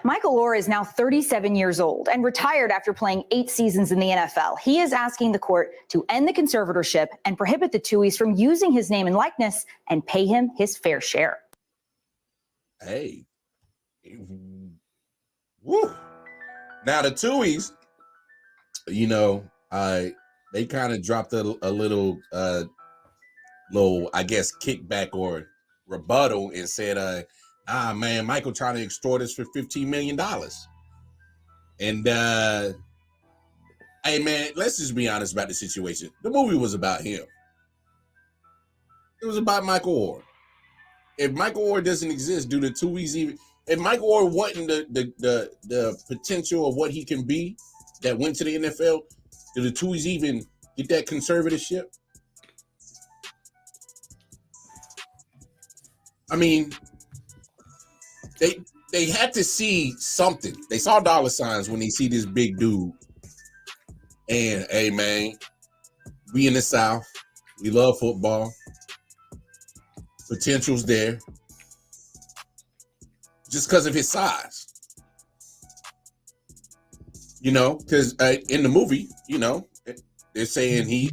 Michael Oher is now 37 years old and retired after playing 8 seasons in the NFL. He is asking the court to end the conservatorship and prohibit the Tuohys from using his name and likeness and pay him his fair share. Hey. Woo. Now the Tuohys, you know, they kind of dropped a little I guess kickback or rebuttal and said, man, Michael trying to extort us for $15 million. And hey man, let's just be honest about the situation. The movie was about him. It was about Michael Oher. If Michael Oher doesn't exist, do the Tuohys even? If Michael Oher wasn't the potential of what he can be that went to the NFL, do the Tuohys even get that conservatorship? I mean, they had to see something. They saw dollar signs when they see this big dude. And hey man, we in the South, we love football. Potential's there. Just because of his size. You know, because in the movie, you know, they're saying he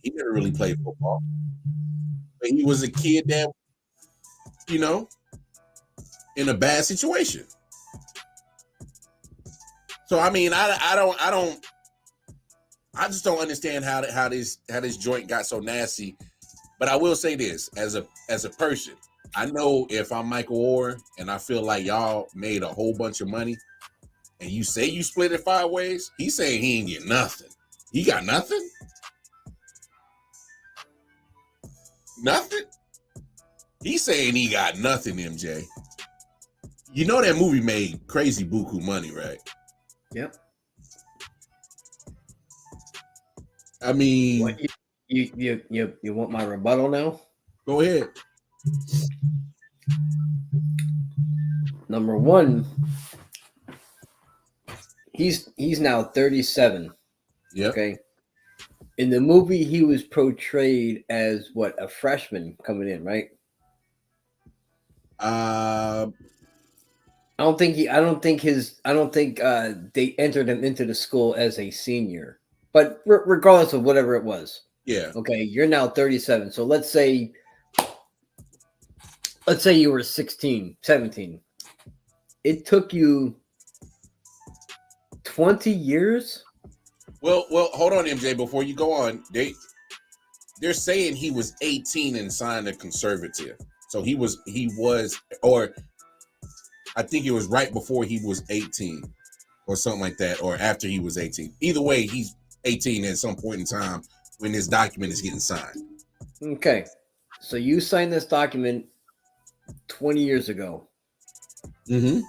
never really played football. But he was a kid that, you know, in a bad situation. So I mean, I just don't understand how this joint got so nasty. But I will say this, as a person, I know if I'm Michael Oher and I feel like y'all made a whole bunch of money and you say you split it 5 ways, he's saying he ain't get nothing. He got nothing? Nothing? He's saying he got nothing, MJ. You know that movie made crazy buku money, right? Yep. I mean, what, you want my rebuttal now? Go ahead. Number one, he's now 37. Yeah. Okay. In the movie, he was portrayed as what, a freshman coming in, right? I don't think they entered him into the school as a senior. But regardless of whatever it was. Yeah. Okay, you're now 37. So let's say you were 16, 17. It took you 20 years. Well, hold on, MJ. Before you go on, they're saying he was 18 and signed a conservative. So he was, or I think it was right before he was 18, or something like that, or after he was 18. Either way, he's 18 at some point in time when this document is getting signed. Okay, so you signed this document 20 years ago. Mm-hmm.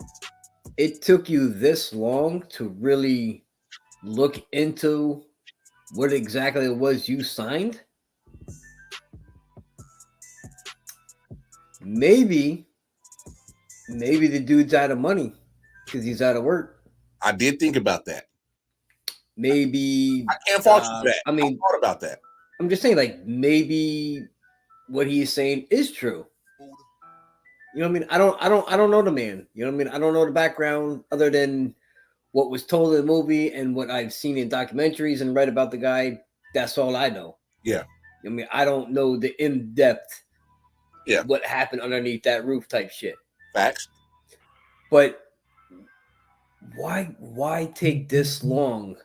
It took you this long to really look into what exactly it was you signed? Maybe the dude's out of money because he's out of work. I did think about that. Maybe I can't fault you for that. I mean, I thought about that. I'm just saying, like, maybe what he's saying is true. You know what I mean? I don't know the man. You know what I mean? I don't know the background other than what was told in the movie and what I've seen in documentaries and read about the guy. That's all I know. Yeah. I mean, I don't know the in-depth, what happened underneath that roof type shit. Facts. But why take this long?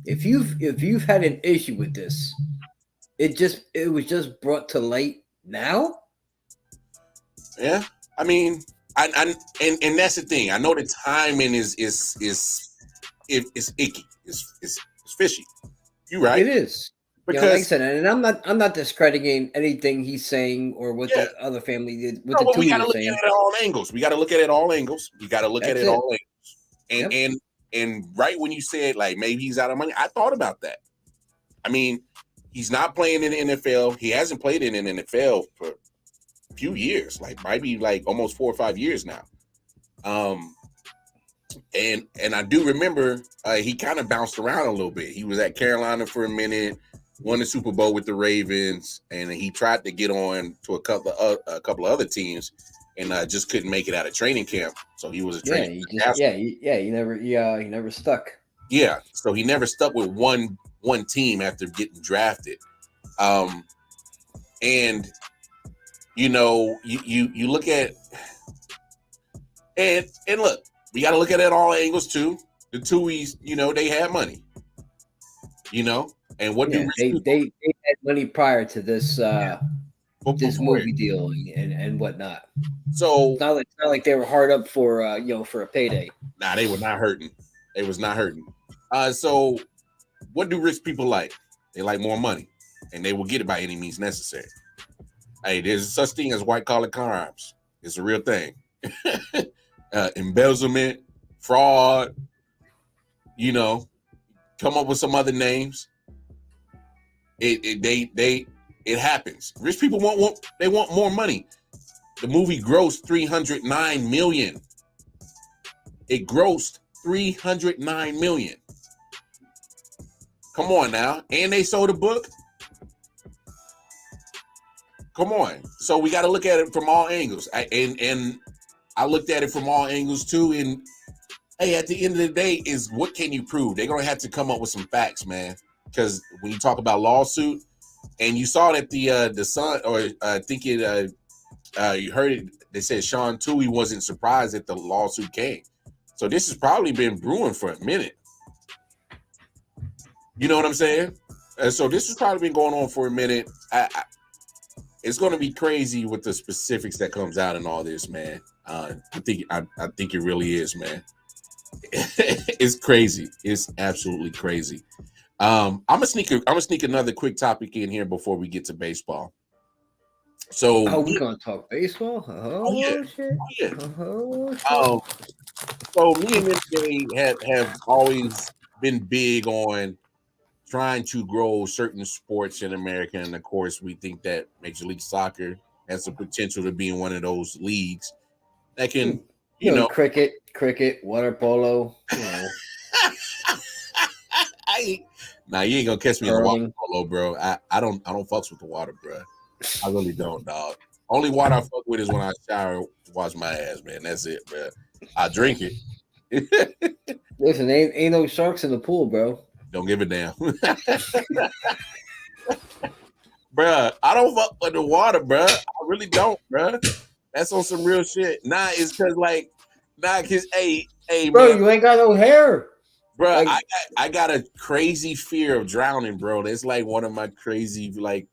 If you've had an issue with this, it was just brought to light now. Yeah, I mean, and that's the thing. I know the timing is icky. It's fishy. You're right. It is. Because, like I said, and I'm not discrediting anything he's saying or what the other family did. We got to look at it at all angles. We got to look at it all angles. You got to look at it all angles. And right when you said like maybe he's out of money, I thought about that. I mean, he's not playing in the NFL. He hasn't played in the NFL for a few years, like might be like almost 4 or 5 years now. And I do remember he kind of bounced around a little bit. He was at Carolina for a minute, won the Super Bowl with the Ravens, and he tried to get on to a couple of other teams, and just couldn't make it out of training camp. So he was a training. He never stuck. Yeah, so he never stuck with one team after getting drafted. And you know, you look at and look, we got to look at it all angles too. The Tuohys, you know, they had money. You know, and what do they had money prior to this this movie deal and whatnot. So it's not like they were hard up for for a payday. Nah, they were not hurting. They was not hurting. So what do rich people like? They like more money, and they will get it by any means necessary. Hey, there's such thing as white collar crimes. It's a real thing. Embezzlement, fraud. You know, come up with some other names. It happens. Rich people want more money. The movie grossed $309 million. It grossed $309 million. Come on now. And they sold a book. Come on. So we got to look at it from all angles. And I looked at it from all angles too. And hey, at the end of the day, is what can you prove? They're gonna have to come up with some facts, man. Because when you talk about lawsuit, and you saw that the son, or I think you heard it. They said Sean Tuohy wasn't surprised that the lawsuit came. So this has probably been brewing for a minute. You know what I'm saying? So this has probably been going on for a minute. It's going to be crazy with the specifics that comes out and all this, man. I think it really is, man. It's crazy. It's absolutely crazy. I'm gonna sneak another quick topic in here before we get to baseball. So we're gonna talk baseball. Shit. Yeah. So me and MJ have always been big on trying to grow certain sports in America, and of course, we think that Major League Soccer has the potential to be in one of those leagues that can, you know, cricket, water polo. You know. Nah, you ain't gonna catch me in the water polo, bro. I don't fucks with the water, bro. I really don't, dog. Only water I fuck with is when I shower, wash my ass, man. That's it, bro. I drink it. Listen, ain't no sharks in the pool, bro. Don't give a damn. Bruh, I don't fuck with the water, bruh. I really don't, bruh. That's on some real shit. Nah, it's cause hey, bro, man, you ain't got no hair. Bruh, Like, I got a crazy fear of drowning, bro. That's like one of my crazy, like,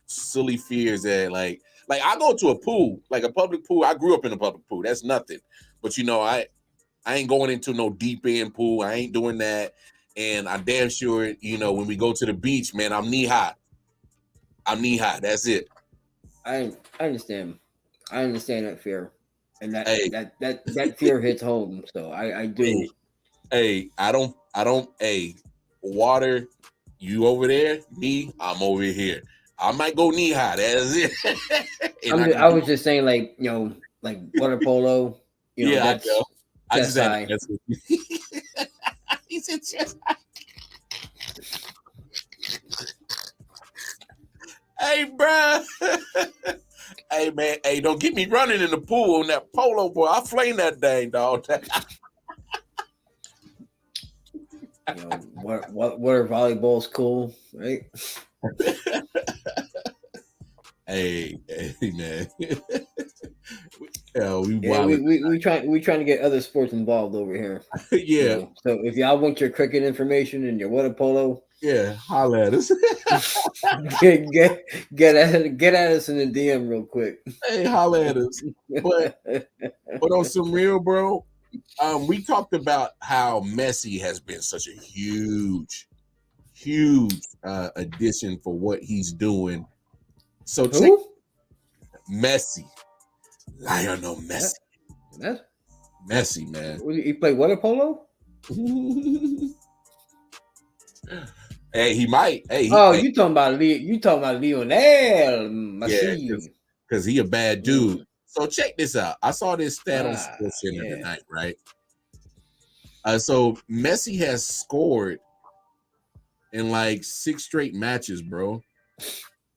silly fears that like I go to a pool, like a public pool. I grew up in a public pool. That's nothing. But you know, I ain't going into no deep end pool. I ain't doing that. And I damn sure, you know, when we go to the beach, man, I'm knee high. That's it. I understand. I understand that fear. And that fear hits home. So I do. Hey, I don't, water, you over there, me, I'm over here. I might go knee high. That's it. I was just saying, like, you know, like water polo. You know, yeah, that's I just high. He said chest high. Hey, bro. Hey, man. Hey, don't get me running in the pool on that polo, boy. I'll flame that dang dog. You know, water volleyball's cool, right? Hey, man. We trying to get other sports involved over here. Yeah. You know? So if y'all want your cricket information and your water polo, yeah, holla at us. get at us in the DM real quick. Hey, holla at us. But on some real, bro, we talked about how Messi has been such a huge addition for what he's doing. So check Messi, Lionel Messi. Messi, man. He play water polo? Hey, he might. Hey, you talking about Lionel Messi? Yeah, because he a bad dude. So check this out. I saw this stat on SportsCenter tonight, right? So Messi has scored in like 6 straight matches, bro.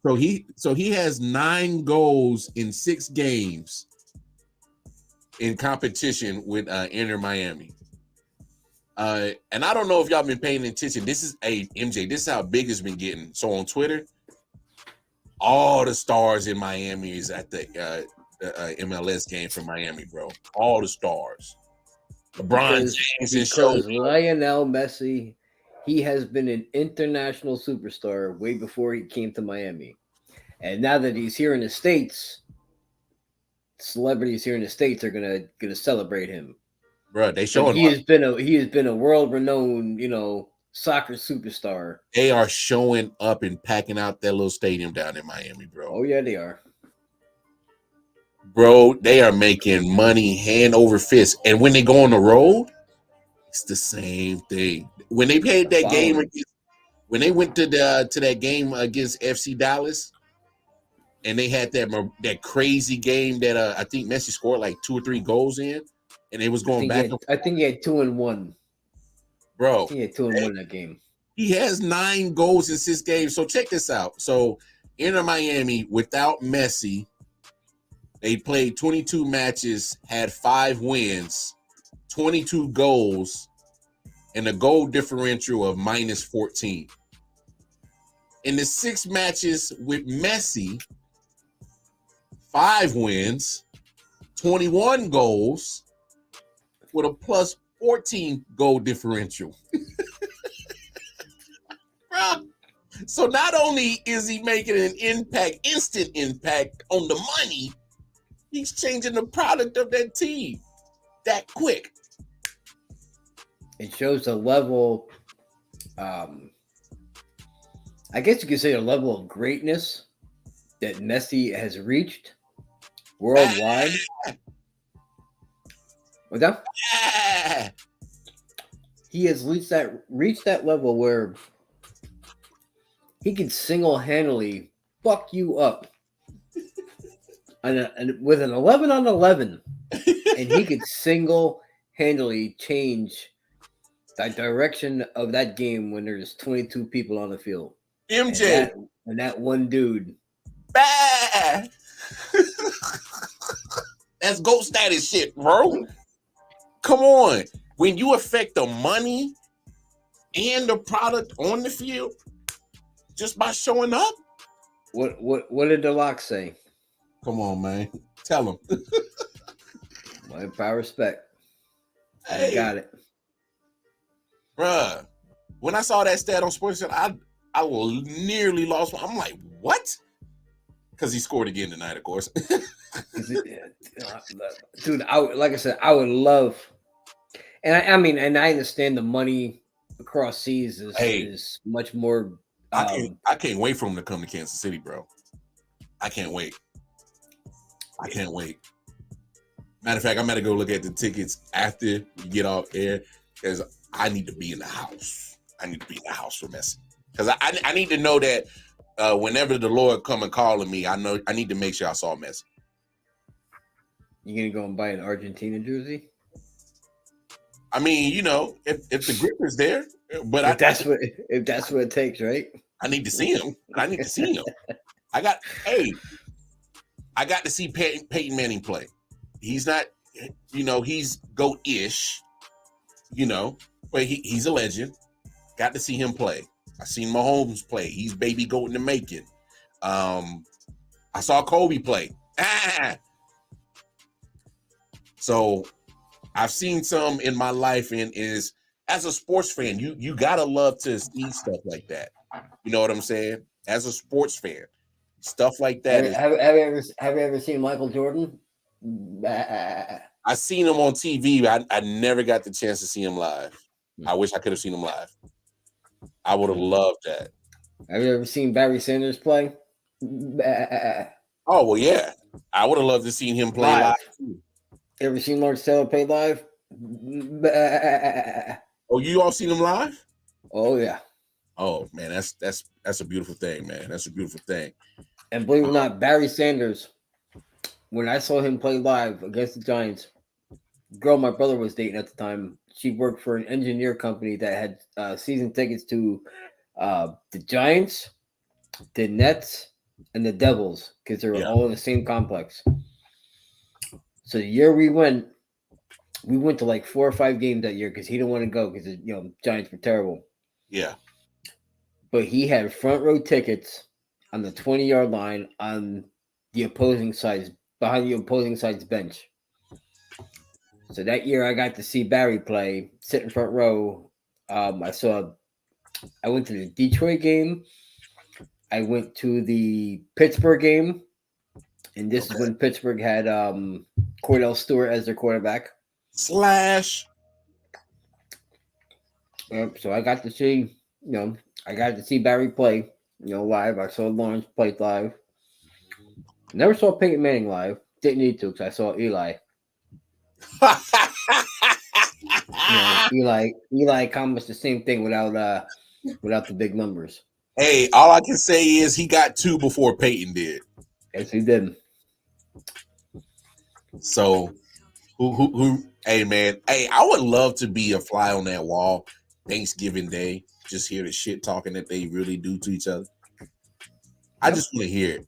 So he has 9 goals in 6 games in competition with Inter Miami. And I don't know if y'all been paying attention. This is MJ. This is how big it's been getting. So on Twitter, all the stars in Miami is at the MLS game for Miami, bro. All the stars. LeBron James and because Lionel Messi, he has been an international superstar way before he came to Miami, and now that he's here in the States, celebrities here in the States are gonna celebrate him. Bro, they showing he has been a world renowned, you know, soccer superstar. They are showing up and packing out that little stadium down in Miami, bro. Oh yeah, they are. Bro, they are making money hand over fist. And when they go on the road, it's the same thing. When they played that game when they went to that game against FC Dallas, and they had that crazy game that I think Messi scored like 2 or 3 goals in, and it was going back. I think he had 2 and 1. Bro, he had 2 and 1 that game. He has 9 goals in 6 games. So check this out. So Inter Miami without Messi, they played 22 matches, had 5 wins, 22 goals, and a goal differential of -14. In the 6 matches with Messi, 5 wins, 21 goals, with a +14 goal differential. Bro. So not only is he making an instant impact on the money, he's changing the product of that team that quick. It shows the level, I guess you could say a level of greatness that Messi has reached worldwide. What's that? He has reached that level where he can single-handedly fuck you up and with an 11-on-11, and he could single-handedly change the direction of that game when there's 22 people on the field. MJ and that one dude. That's GOAT status shit, bro. Come on. When you affect the money and the product on the field just by showing up. What did the lock say? Come on, man. Tell them. My power respect. Hey. I got it. Bruh. When I saw that stat on SportsCenter, I nearly lost. I'm like, what? Because he scored again tonight, of course. Dude, like I said, I would love, and I mean, and I understand the money across seas is much more. I can't wait for him to come to Kansas City, bro. I can't wait. Matter of fact, I'm gonna go look at the tickets after you get off air because I need to be in the house. I need to be in the house for Messi because I need to know that whenever the Lord come and calling me, I need to make sure I saw Messi. You gonna go and buy an Argentina jersey? I mean, you know, if the grip is there, but if that's what it takes, right? I need to see him. I got to see Peyton Manning play. He's not, you know, he's GOAT-ish, you know, but he's a legend. Got to see him play. I seen Mahomes play. He's baby GOAT in the making. I saw Kobe play. So I've seen some in my life, and is as a sports fan, you gotta love to see stuff like that. You know what I'm saying? As a sports fan, stuff like that. Have you ever seen Michael Jordan? I seen him on TV. I never got the chance to see him live. I wish I could have seen him live. I would have loved that. Have you ever seen Barry Sanders play? Oh well, yeah. I would have loved to see him play live too. Ever seen Lawrence Taylor play live? Oh, you all seen him live? Oh yeah. Oh man, that's a beautiful thing, man. That's a beautiful thing. And believe it or not, Barry Sanders, when I saw him play live against the Giants, girl my brother was dating at the time, she worked for an engineer company that had season tickets to the Giants, the Nets, and the Devils because they were all in the same complex. So the year we went to like 4 or 5 games that year because he didn't want to go because Giants were terrible. Yeah. But he had front row tickets on the 20-yard line on the opposing side's behind the opposing side's bench. So that year I got to see Barry play, sit in front row. I went to the Detroit game. I went to the Pittsburgh game. And this is when Pittsburgh had Cordell Stewart as their quarterback. / So I got to see, Barry play, live. I saw Lawrence play live. Never saw Peyton Manning live. Didn't need to because I saw Eli. Eli accomplished the same thing without the big numbers. Hey, all I can say is he got 2 before Peyton did. Yes, he did. So, who? Hey, man. Hey, I would love to be a fly on that wall Thanksgiving Day. Just hear the shit talking that they really do to each other. I just want to hear it.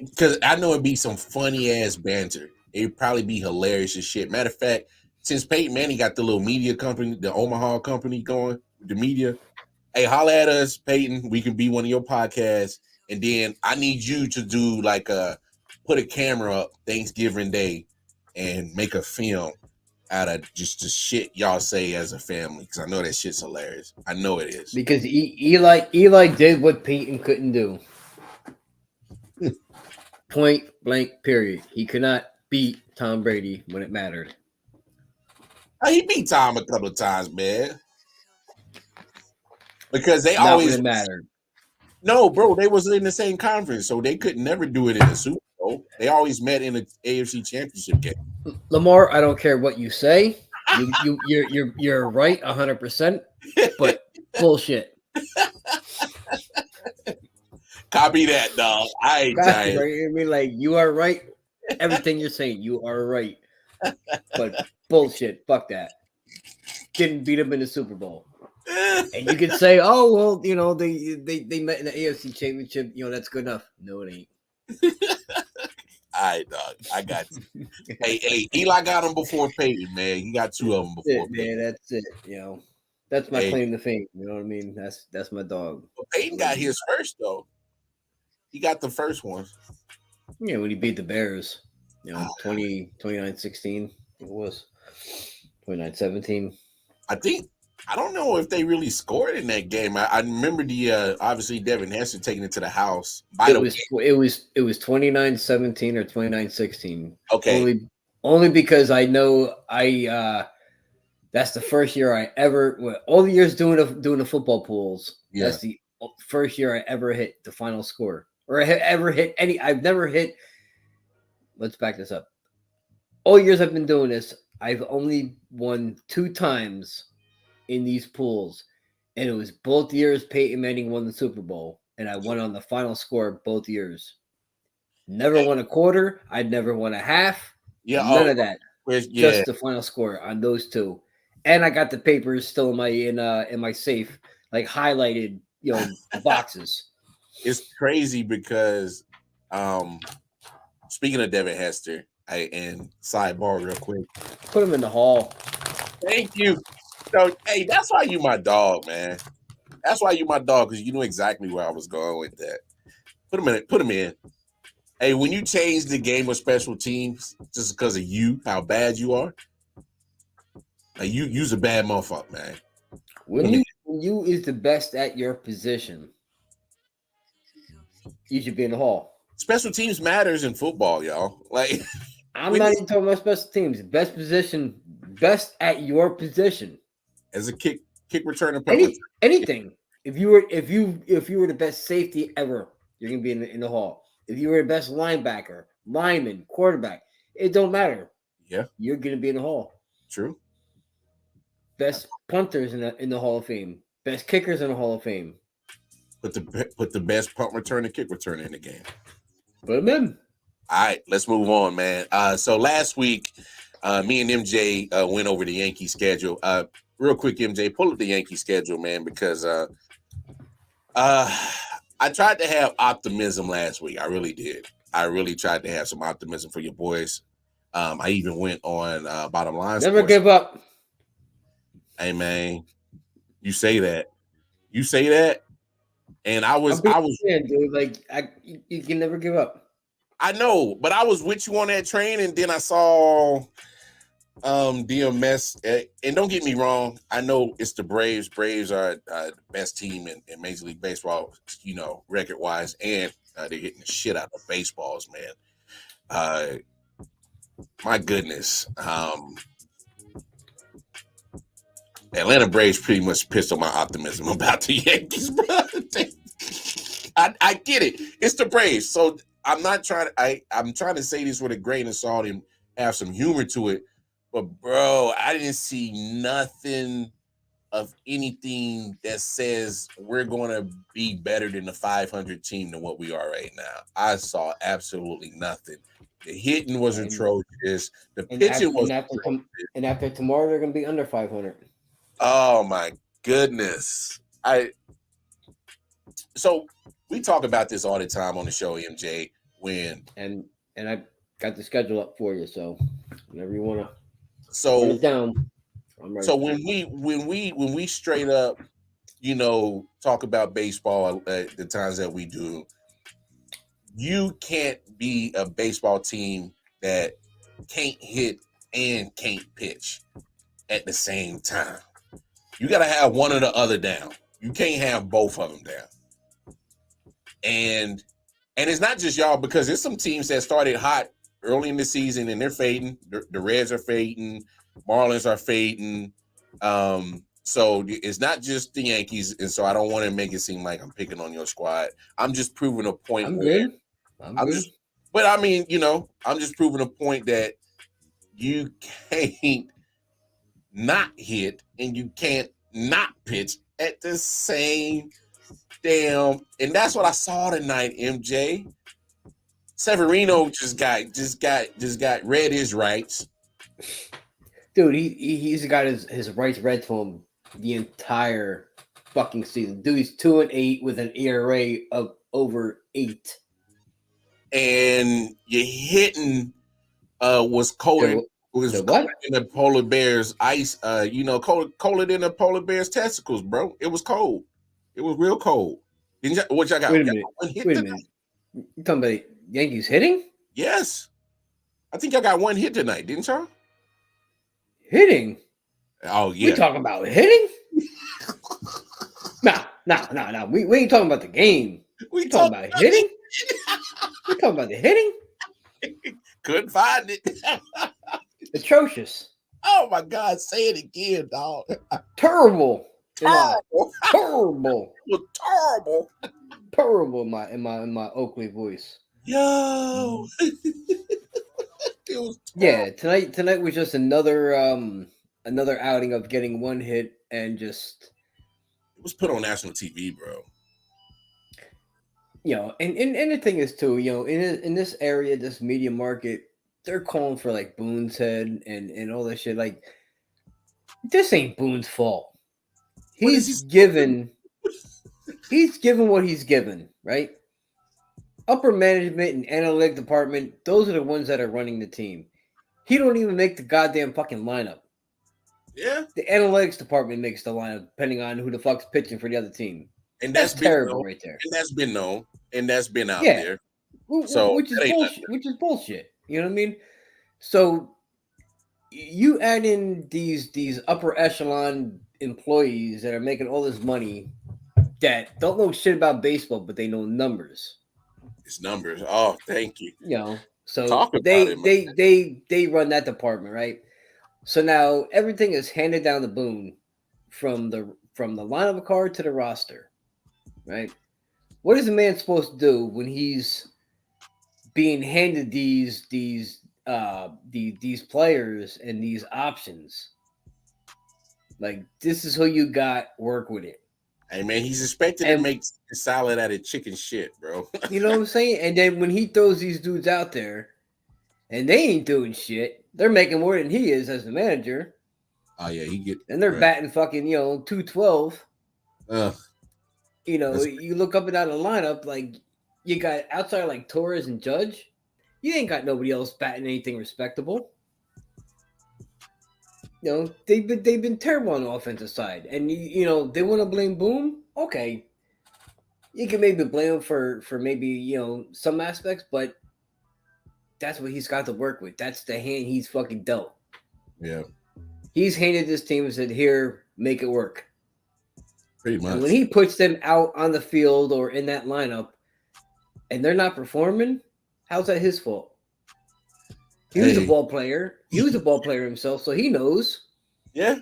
Because I know it'd be some funny ass banter. It'd probably be hilarious as shit. Matter of fact, since Peyton Manning got the little media company, the Omaha company going, the media. Hey, holla at us, Peyton. We can be one of your podcasts. And then I need you to do put a camera up Thanksgiving Day and make a film out of just the shit y'all say as a family. Because I know that shit's hilarious. I know it is. Because Eli did what Peyton couldn't do. Point blank, period. He could not beat Tom Brady when it mattered. He beat Tom a couple of times, man. Because they Not always when it mattered. No, bro, they was in the same conference, so they could never do it in the Super Bowl. They always met in the AFC Championship game. Lamar, I don't care what you say. You're right 100%, but bullshit. Copy that, dog. I ain't tired. I mean, like, you are right. Everything you're saying, you are right. But bullshit. Fuck that. Didn't beat him in the Super Bowl. And you can say, oh, well, they met in the AFC Championship. That's good enough. No, it ain't. All right, dog. I got you. hey, Eli got him before Peyton, man. He got 2 of them before Peyton. Man, that's it. That's my Hey. claim to fame. You know what I mean? That's my dog. Well, Peyton got his first though. He got the first one. Yeah, when he beat the Bears, 29-16, it was 29-17. I don't know if they really scored in that game. I remember the obviously Devin Hester taking it to the house. It was 29-17 or 29-16. Okay. Only because I know that's the first year I ever all the years doing the football pools. Yeah. That's the first year I ever hit the final score. Or I have ever hit any. I've never hit. Let's back this up. All years I've been doing this, I've only won 2 times in these pools, and it was both years Peyton Manning won the Super Bowl, and I won on the final score both years. Never won a quarter. I'd never won a half. Yeah, none of that. Yeah. Just the final score on those 2, and I got the papers still in my safe, like highlighted, boxes. It's crazy because, speaking of Devin Hester, and sidebar real quick, put him in the hall. Thank you. So, hey, that's why you my dog, man. That's why you my dog, because you knew exactly where I was going with that. Put him in. Hey, when you change the game of special teams just because of how bad you are, like you's a bad motherfucker, man. When you is the best at your position, you should be in the hall. Special teams matters in football, y'all. Like, I'm not even talking about special teams. Best position, best at your position. As a kick returner, anything. If you were the best safety ever, you're gonna be in the hall. If you were the best linebacker, lineman, quarterback, it don't matter. Yeah, you're gonna be in the hall. True. Best punters in the Hall of Fame. Best kickers in the Hall of Fame. Put the best punt returner, kick returner in the game. Put them in. All right, let's move on, man. So last week, me and MJ went over the Yankee schedule. Real quick, MJ, pull up the Yankee schedule, man, because I tried to have optimism last week. I really did. I really tried to have some optimism for your boys. I even went on Bottom Line. Never give up. Hey, man, you say that, and I was, saying, dude, like you can never give up. I know, but I was with you on that train, and then I saw DMS. And don't get me wrong, I know it's the Braves. Braves are the best team in Major League Baseball, record wise, and they're getting the shit out of baseballs, man. My goodness. Atlanta Braves pretty much pissed on my optimism about the Yankees, bro. I get it. It's the Braves. So I'm not trying to I'm trying to say this with a grain of salt and have some humor to it. But bro, I didn't see nothing of anything that says we're going to be better than the 500 team than what we are right now. I saw absolutely nothing. The hitting was atrocious. The pitching was atrocious. And after tomorrow, they're going to be under 500. Oh my goodness. So we talk about this all the time on the show, MJ. And I got the schedule up for you, so whenever you want to put it down. I'm ready. So when we straight up, talk about baseball at the times that we do, you can't be a baseball team that can't hit and can't pitch at the same time. You got to have one or the other down. You can't have both of them down. And it's not just y'all, because there's some teams that started hot early in the season and they're fading. The Reds are fading. Marlins are fading. So it's not just the Yankees. And so I don't want to make it seem like I'm picking on your squad. I'm just proving a point. I'm good. I'm good. But I mean, I'm just proving a point that you can't not hit and you can't not pitch at the same damn. And that's what I saw tonight, MJ. Severino just got read his rights. Dude, he's got his rights read to him the entire fucking season. Dude, he's 2-8 with an ERA of over 8. and your hitting was colder. Was colder than the polar bear's ice. Colder than the polar bear's testicles, bro. It was cold. It was real cold. What y'all got? Wait a minute. Wait a minute. You talking about Yankees hitting? Yes. I think y'all got one hit tonight, didn't y'all? Hitting? Oh, yeah. We talking about hitting? Nah. We ain't talking about the game. We talking about hitting? We talking about the hitting? Couldn't find it. Atrocious. Oh my God! Say it again, dog. Terrible. Terrible. Terrible. It was terrible. Terrible in my Oakley voice. Yo. It was terrible. Tonight was just another outing of getting one hit and just. It was put on national TV, bro. And the thing is too, in this area, this media market, they're calling for like Boone's head and all that shit. Like, this ain't Boone's fault. He's given what he's given, right? Upper management and analytic department, those are the ones that are running the team. He don't even make the goddamn fucking lineup. Yeah. The analytics department makes the lineup depending on who the fuck's pitching for the other team. And that's terrible right there. And that's been known. And that's been out there. So which is bullshit. Which is bullshit. You know what I mean? So you add in these upper echelon employees that are making all this money that don't know shit about baseball, but they know numbers. It's numbers. Oh, thank you. So they run that department, right? So now everything is handed down to Boone from the lineup card to the roster, right? What is a man supposed to do when he's being handed these players and these options? Like, this is who you got. Work with it. Hey man, he's expected to make a salad out of chicken shit, bro. You know what I'm saying? And then when he throws these dudes out there, and they ain't doing shit, they're making more than he is as the manager. Oh yeah, and they're batting fucking 212. Ugh. You look up and down the lineup, like you got outside like Torres and Judge. You ain't got nobody else batting anything respectable. They've been terrible on the offensive side, and they want to blame Boone. Okay, you can maybe blame him for maybe some aspects, but that's what he's got to work with. That's the hand he's fucking dealt. Yeah, he's handed this team and said, "Here, make it work." Pretty much. And when he puts them out on the field or in that lineup, and they're not performing, how's that his fault? He was a ball player. He was a ball player himself, so he knows. Yeah.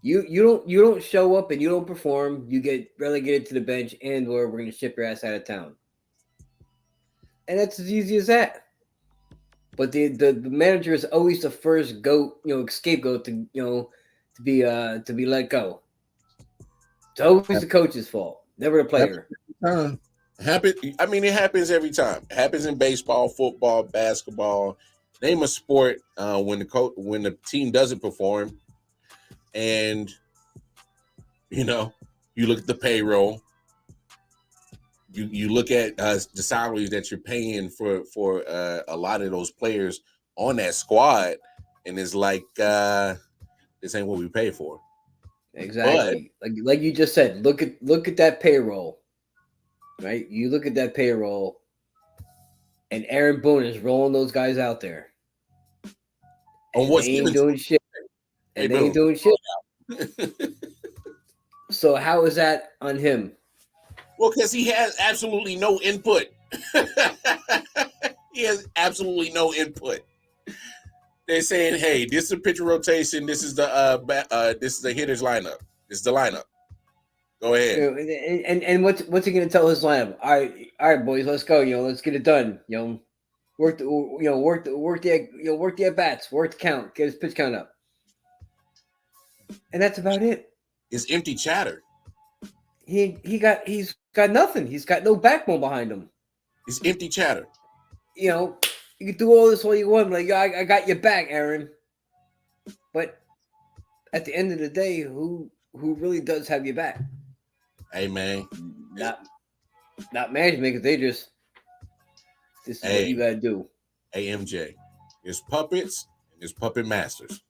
You don't show up and you don't perform, you get relegated to the bench, and or we're gonna ship your ass out of town. And that's as easy as that. But the manager is always the first scapegoat to be let go. It's always the coach's fault, never the player. It happens every time. It happens in baseball, football, basketball. Name a sport when the team doesn't perform, and you look at the payroll. You look at the salaries that you're paying for a lot of those players on that squad, and it's like this ain't what we pay for. Exactly, like you just said. Look at that payroll, right? You look at that payroll, and Aaron Boone is rolling those guys out there. And they ain't doing shit. And they ain't doing shit. So how is that on him? Well, because he has absolutely no input. He has absolutely no input. They're saying, "Hey, this is a pitcher rotation. This is the hitter's lineup. This is the lineup. Go ahead." And what's he gonna tell his lineup? All right, boys, let's go. Let's get it done. Work the at bats, work the count, get his pitch count up, and that's about it. It's empty chatter. He's got nothing. He's got no backbone behind him. It's empty chatter. You can do all this all you want, like I got your back, Aaron. But at the end of the day, who really does have your back? Hey man, not management, because This is what you gotta do. AMJ. There's puppets and there's puppet masters.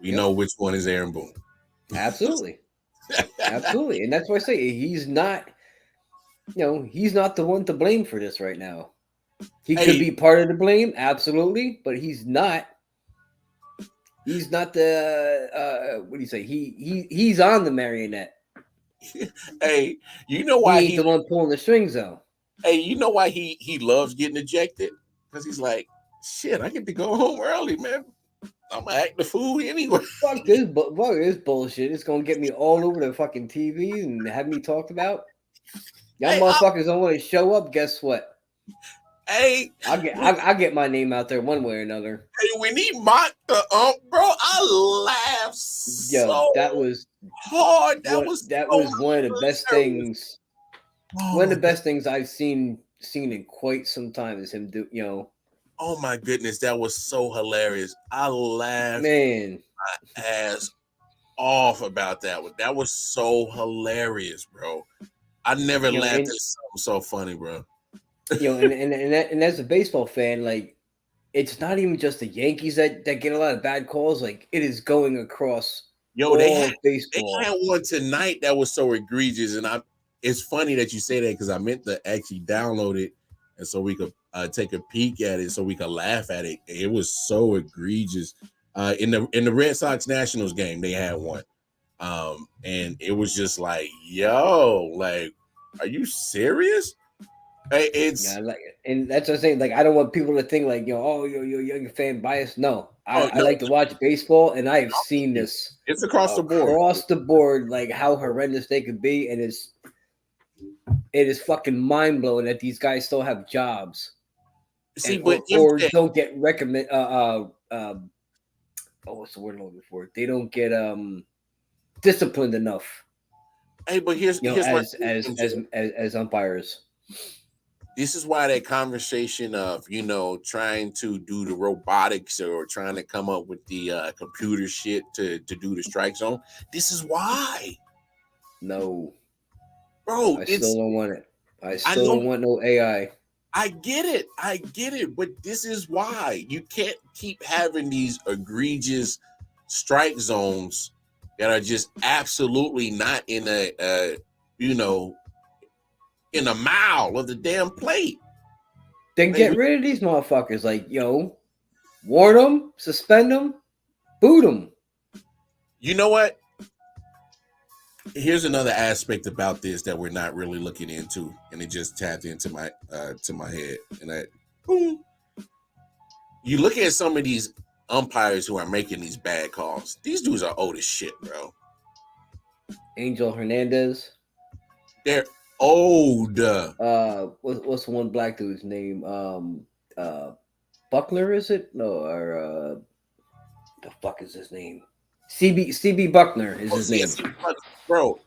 We know which one is Aaron Boone. Absolutely. Absolutely. And that's why I say he's not, he's not the one to blame for this right now. He could be part of the blame, absolutely, but he's not. He's not the what do you say? He's on the marionette. Hey, you know why he ain't the one pulling the strings though. Hey, you know why he loves getting ejected? Because he's like, shit, I get to go home early, man. I'm gonna act the fool anyway. Fuck this bullshit. It's gonna get me all over the fucking TV and have me talked about. Y'all motherfuckers don't want to show up. Guess what? Hey, I get my name out there one way or another. Hey, when he mocked the bro, I laughed so that was hard. That was one of the best things. One of the best things I've seen in quite some time is him do. Oh my goodness, that was so hilarious. I laughed my ass off about that one. That was so hilarious, bro. I never laughed at something so funny, bro. And as a baseball fan, like, it's not even just the Yankees that get a lot of bad calls. Like, it is going across all baseball. They had one tonight that was so egregious, and it's funny that you say that because I meant to actually download it, and so we could take a peek at it, so we could laugh at it. It was so egregious. In the Red Sox Nationals game, they had one, and it was just like, yo, like, are you serious? And that's what I'm saying. Like, I don't want people to think like, you're fan bias. No, I like to watch baseball, and I have seen this. It's across the board. Across the board, like how horrendous they could be, and it is fucking mind blowing that these guys still have jobs. See, or don't get recommend. What's the word I'm looking for? They don't get disciplined enough. Hey, but here's as umpires. This is why that conversation of, trying to do the robotics or trying to come up with the computer shit to do the strike zone. This is why. No. Bro, I still don't want it. I still don't want no AI. I get it. But this is why. You can't keep having these egregious strike zones that are just absolutely not in in a mile of the damn plate. Then get rid of these motherfuckers. Like, warn them, suspend them, boot them. You know what? Here's another aspect about this that we're not really looking into, and it just tapped into my head. And you look at some of these umpires who are making these bad calls. These dudes are old as shit, bro. Angel Hernandez. They're old. What's the one black dude's name? Buckner, is it? No, or the fuck is his name? CB Buckner is his name. Bro,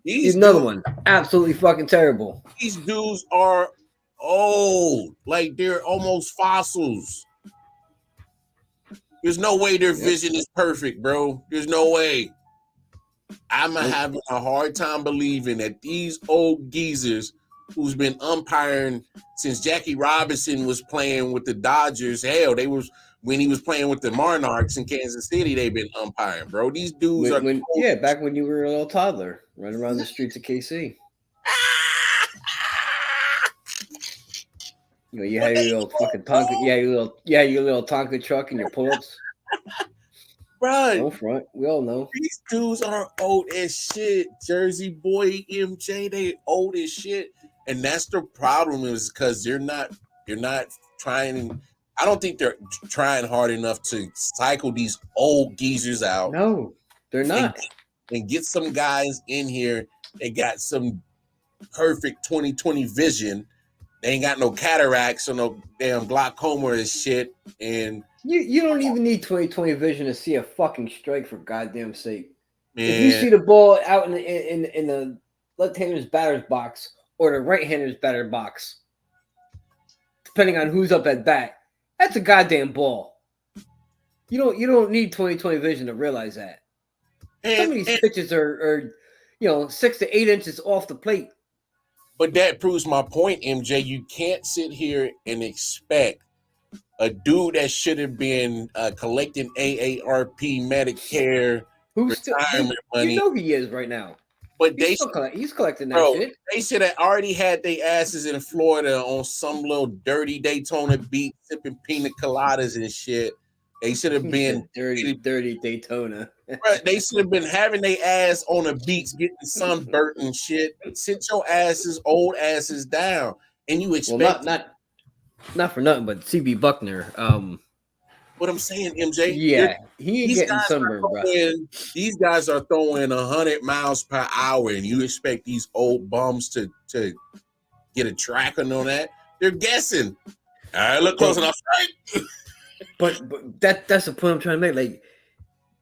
he's another one. Absolutely fucking terrible. These dudes are old. Like, they're almost fossils. There's no way their vision is perfect, bro. There's no way. I'm having a hard time believing that these old geezers who's been umpiring since Jackie Robinson was playing with the Dodgers, hell, when he was playing with the Monarchs in Kansas City, they've been umpiring, bro. These dudes back when you were a little toddler running around the streets of KC. You had your little fucking Tonka, your little Tonka truck and your pull-ups. Right. No front. We all know. These dudes are old as shit. Jersey boy, MJ, they old as shit. And that's the problem, is because they're not trying. I don't think they're trying hard enough to cycle these old geezers out. No, they're not. And get some guys in here that got some perfect 20/20 vision. They ain't got no cataracts or no damn glaucoma and shit. And you don't even need 20/20 vision to see a fucking strike, for goddamn sake. Man. If you see the ball out in the left-hander's batter's box or the right-hander's batter's box, depending on who's up at bat, that's a goddamn ball. You don't need 20/20 vision to realize that. Some of these pitches are 6 to 8 inches off the plate. But that proves my point, MJ. You can't sit here and expect a dude that should have been collecting AARP Medicare retirement money. You know he is right now. But he's collecting that bro, shit. They should have already had their asses in Florida on some little dirty Daytona beach sipping pina coladas and shit. They should have been dirty Daytona. Right, they should have been having their ass on the beach getting sunburnt and shit. Sit your old asses down. And you expect not for nothing, but CB Buckner. What I'm saying, MJ. Yeah, he ain't getting sunburned, bro. These guys are throwing 100 miles per hour, and you expect these old bums to get a tracking on that? They're guessing. All right, look close enough, right? But that's the point I'm trying to make. Like,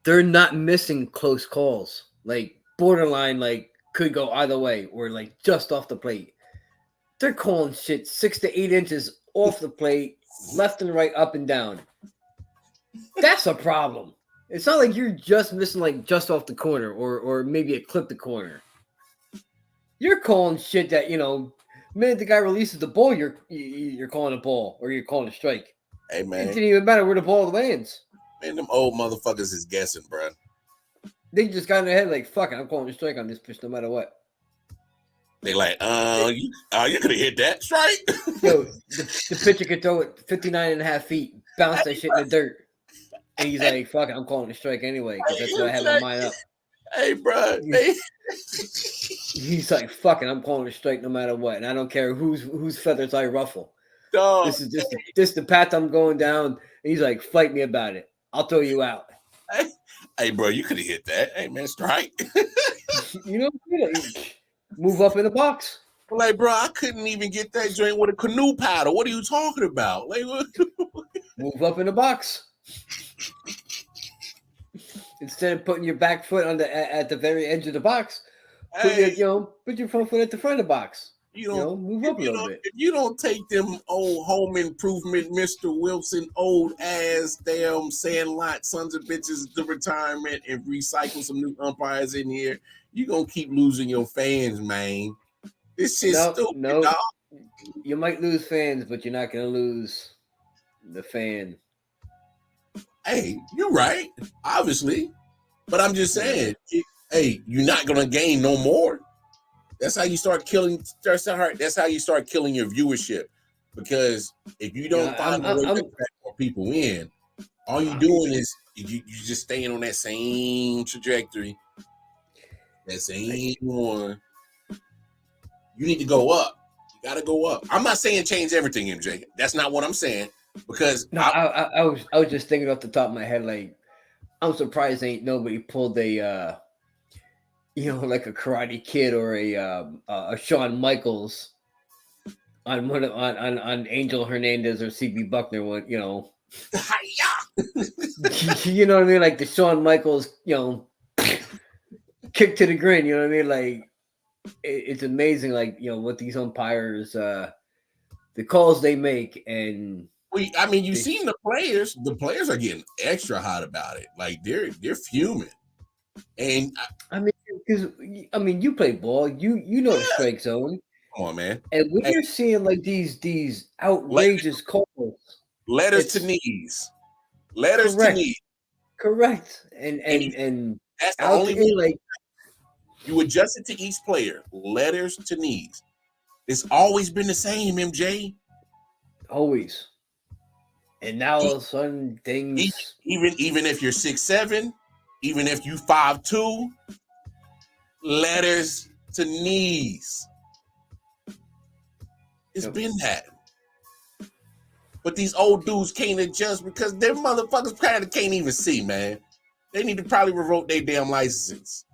they're not missing close calls. Like, borderline, like, could go either way, or like just off the plate. They're calling shit 6 to 8 inches off the plate, left and right, up and down. That's a problem. It's not like you're just missing like just off the corner or maybe it clipped the corner. You're calling shit that, the minute the guy releases the ball, you're calling a ball or you're calling a strike. Hey, man. It didn't even matter where the ball lands. Man, them old motherfuckers is guessing, bro. They just got in their head like, fuck it, I'm calling a strike on this pitch no matter what. They like, you could have hit that strike. Yo, the pitcher could throw it 59.5 feet, bounce that shit in the dirt. And he's like, fuck it, I'm calling a strike anyway, because that's what I have my mind up. Hey, bro. He's like, fuck it, I'm calling a strike no matter what. And I don't care whose feathers I ruffle. Dog. This is just the path I'm going down. And he's like, fight me about it. I'll throw you out. Hey, bro, you could have hit that. Hey, man, strike. Move up in the box. Like, bro, I couldn't even get that joint with a canoe paddle. What are you talking about? Like, move up in the box. Instead of putting your back foot at the very edge of the box, put your front foot at the front of the box. Move up a little bit. If you don't take them old home improvement, Mr. Wilson, old ass damn Sandlot sons of bitches to retirement and recycle some new umpires in here, you're gonna keep losing your fans, man. This shit's stupid, dog. You might lose fans, but you're not gonna lose the fan. Hey, you're right, obviously. But I'm just saying, hey, you're not gonna gain no more. That's how you start killing. That's how you start killing your viewership. Because if you don't find a way to attract more people in, all you're doing is you just staying on that same trajectory. That same one. You need to go up. You got to go up. I'm not saying change everything, MJ. That's not what I'm saying. Because I was just thinking off the top of my head, like, I'm surprised ain't nobody pulled a like a Karate Kid or a Shawn Michaels on Angel Hernandez or CB Buckner one, you know what I mean? Like the Shawn Michaels, kick to the grin, you know what I mean? Like it's amazing, like, what these umpires, the calls they make. And you've seen the players. The players are getting extra hot about it. Like they're fuming. And because you play ball, you know the strike zone. Come on, man. And when you're seeing like these outrageous calls, letters to knees, to knees. Correct. And that's the only way. Like you adjust it to each player. Letters to knees. It's always been the same, MJ. Always. And now all of a sudden things, even if you're 6'7", even if you 5'2", letters to knees. It's been that. But these old dudes can't adjust because their motherfuckers kind of can't even see, man. They need to probably revoke their damn licenses.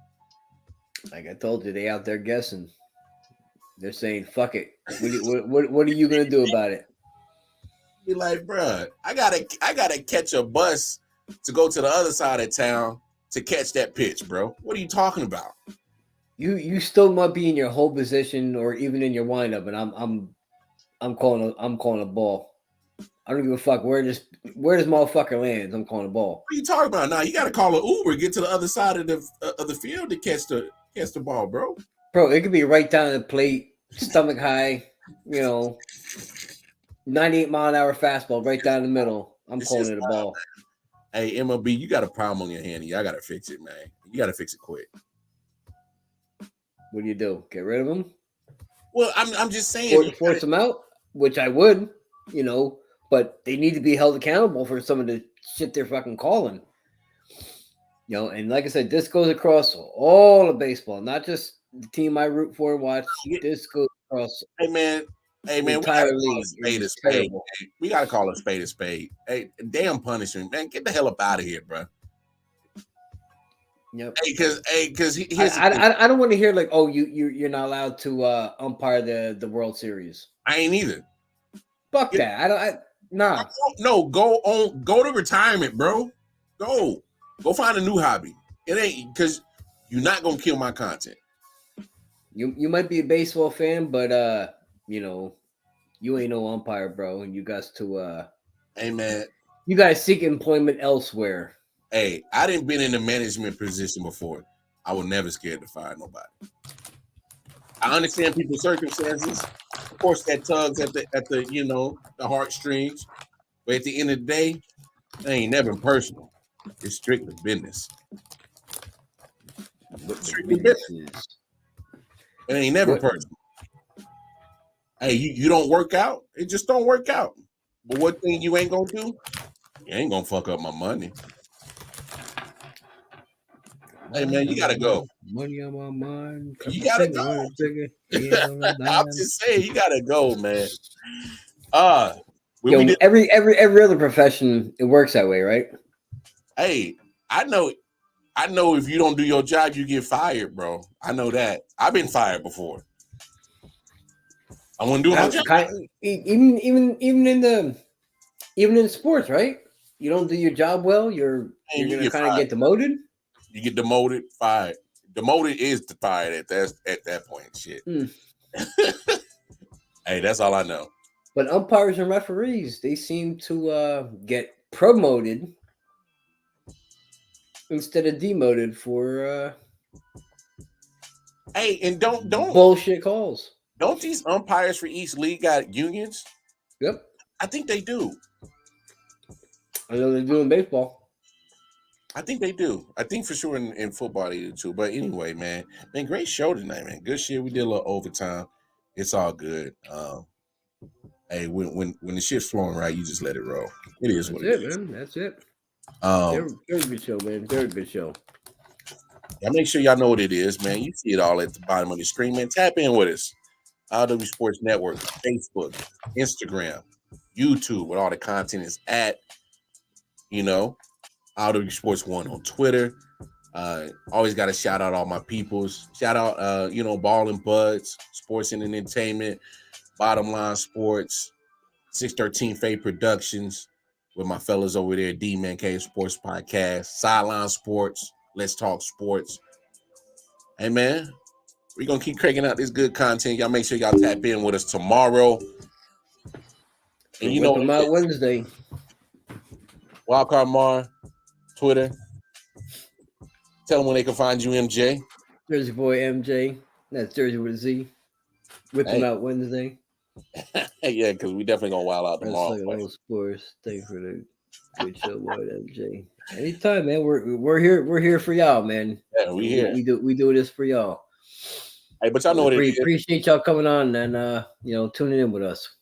Like I told you, they out there guessing. They're saying, fuck it. What are you going to do about it? Be like, bruh, I gotta catch a bus to go to the other side of town to catch that pitch, bro. What are you talking about? You still might be in your whole position or even in your windup, and I'm calling a ball. I don't give a fuck where this motherfucker lands. I'm calling a ball. What are you talking about? Now you got to call an Uber, get to the other side of the field to catch the ball, bro. Bro, it could be right down the plate, stomach high, 98-mile-an-hour fastball right down the middle. I'm calling it a ball. Hey, MLB, you got a problem on your hand. Y'all got to fix it, man. You got to fix it quick. What do you do? Get rid of them? Well, I'm just saying. Force them out, which I would, but they need to be held accountable for some of the shit they're fucking calling. And like I said, this goes across all of baseball, not just the team I root for and watch. This goes across. Hey, man, we gotta call a spade a spade. We gotta call a spade a spade. Hey, damn punishment, man. Get the hell up out of here, bro. Yep. Because I don't want to hear like, oh, you're not allowed to umpire the World Series. I ain't either. Fuck that. Nah. No, go to retirement, bro. Go find a new hobby. It ain't because you're not gonna kill my content. You might be a baseball fan, but you ain't no umpire, bro, and you guys to hey man, you guys seek employment elsewhere. Hey, I didn't been in a management position before. I was never scared to fire nobody. I understand people's circumstances. Of course, that tugs at the the heartstrings. But at the end of the day, it ain't never personal. It's strictly business. Strictly business. It ain't never personal. Hey, you don't work out, it just don't work out. But one thing you ain't gonna do, you ain't gonna fuck up my money. Hey man, you gotta go. Money on my mind. You gotta go. I'm just saying, you gotta go, man. Every other profession, it works that way, right? Hey, I know if you don't do your job, you get fired, bro. I know that. I've been fired before. I want to do my job. Even in sports, right? You don't do your job well, you're gonna kind of get demoted. You get demoted, fired. Demoted is fired at that point. Shit. Hey, that's all I know. But umpires and referees, they seem to get promoted instead of demoted for hey, and don't bullshit calls. Don't these umpires for each league got unions? Yep. I think they do. I know they do in baseball. I think they do. I think for sure in football they do too. But anyway, man, great show tonight, man. Good shit. We did a little overtime. It's all good. Hey, when the shit's flowing right, you just let it roll. It is what it is, man. That's it. Very good show, man. Very good show. Yeah, make sure y'all know what it is, man. You see it all at the bottom of the screen, man. Tap in with us. I.O.W Sports Network, Facebook, Instagram, YouTube, where all the content is at. I.O.W Sports 1 on Twitter. Always got to shout out all my peoples. Shout out, Ball and Buds, Sports and Entertainment, Bottom Line Sports, 613 Fade Productions, with my fellas over there, D-Man K Sports Podcast, Sideline Sports, Let's Talk Sports. Hey, man, we're going to keep cranking out this good content. Y'all make sure y'all tap in with us tomorrow. And about Wednesday. Wildcard Mar, Twitter. Tell them when they can find you, MJ. Jersey Boy MJ. That's Jersey with a Z. With them out Wednesday. Yeah, because we definitely gonna wild out tomorrow. Like sports. Thanks for the good show, boy, MJ. Anytime, man. We're here. We're here for y'all, man. Yeah, we here. We do this for y'all. Hey, but y'all know what it is. Appreciate y'all coming on and tuning in with us.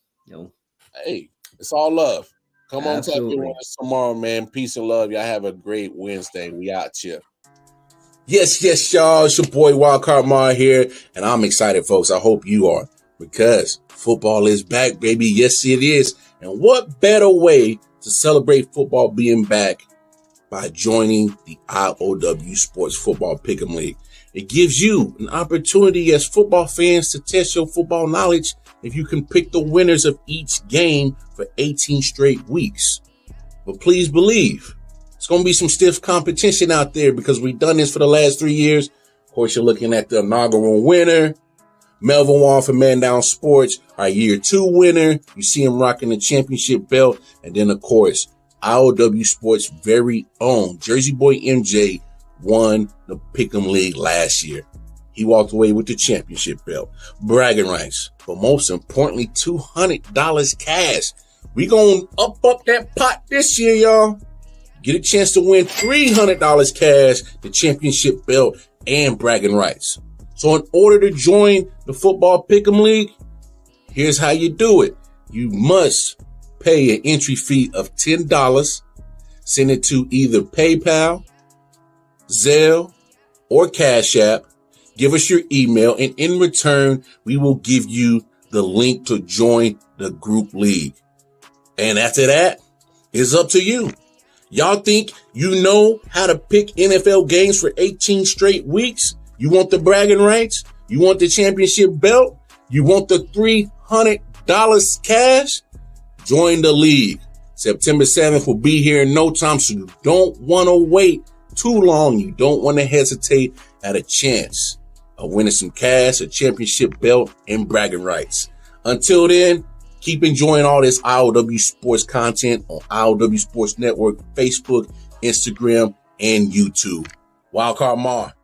Hey, it's all love. Come on, tap in Absolutely. with us tomorrow, man. Peace and love. Y'all have a great Wednesday. We out here. Yes, y'all. It's your boy Wildcard Mar here, and I'm excited, folks. I hope you are, because football is back, baby. Yes, it is. And what better way to celebrate football being back by joining the I.O.W Sports Football Pick'em League? It gives you an opportunity as football fans to test your football knowledge if you can pick the winners of each game for 18 straight weeks. But please believe, it's going to be some stiff competition out there because we've done this for the last 3 years. Of course, you're looking at the inaugural winner, Melvin Wall from Man Down Sports, our year 2 winner. You see him rocking the championship belt. And then, of course, I.O.W Sports' very own Jersey Boy MJ won the Pick'em League last year. He walked away with the championship belt, bragging rights, but most importantly, $200 cash. We gonna up that pot this year, y'all. Get a chance to win $300 cash, the championship belt, and bragging rights. So in order to join the Football Pick'em League, here's how you do it. You must pay an entry fee of $10, send it to either PayPal, Zelle, or Cash App. Give us your email, and in return, we will give you the link to join the group league. And after that, it's up to you. Y'all think you know how to pick NFL games for 18 straight weeks? You want the bragging rights? You want the championship belt? You want the $300 cash? Join the league. September 7th will be here in no time, so you don't want to wait too long. You don't want to hesitate at a chance of winning some cash, a championship belt, and bragging rights. Until then, keep enjoying all this I.O.W. sports content on I.O.W. Sports Network, Facebook, Instagram, and YouTube. Wildcard Mar.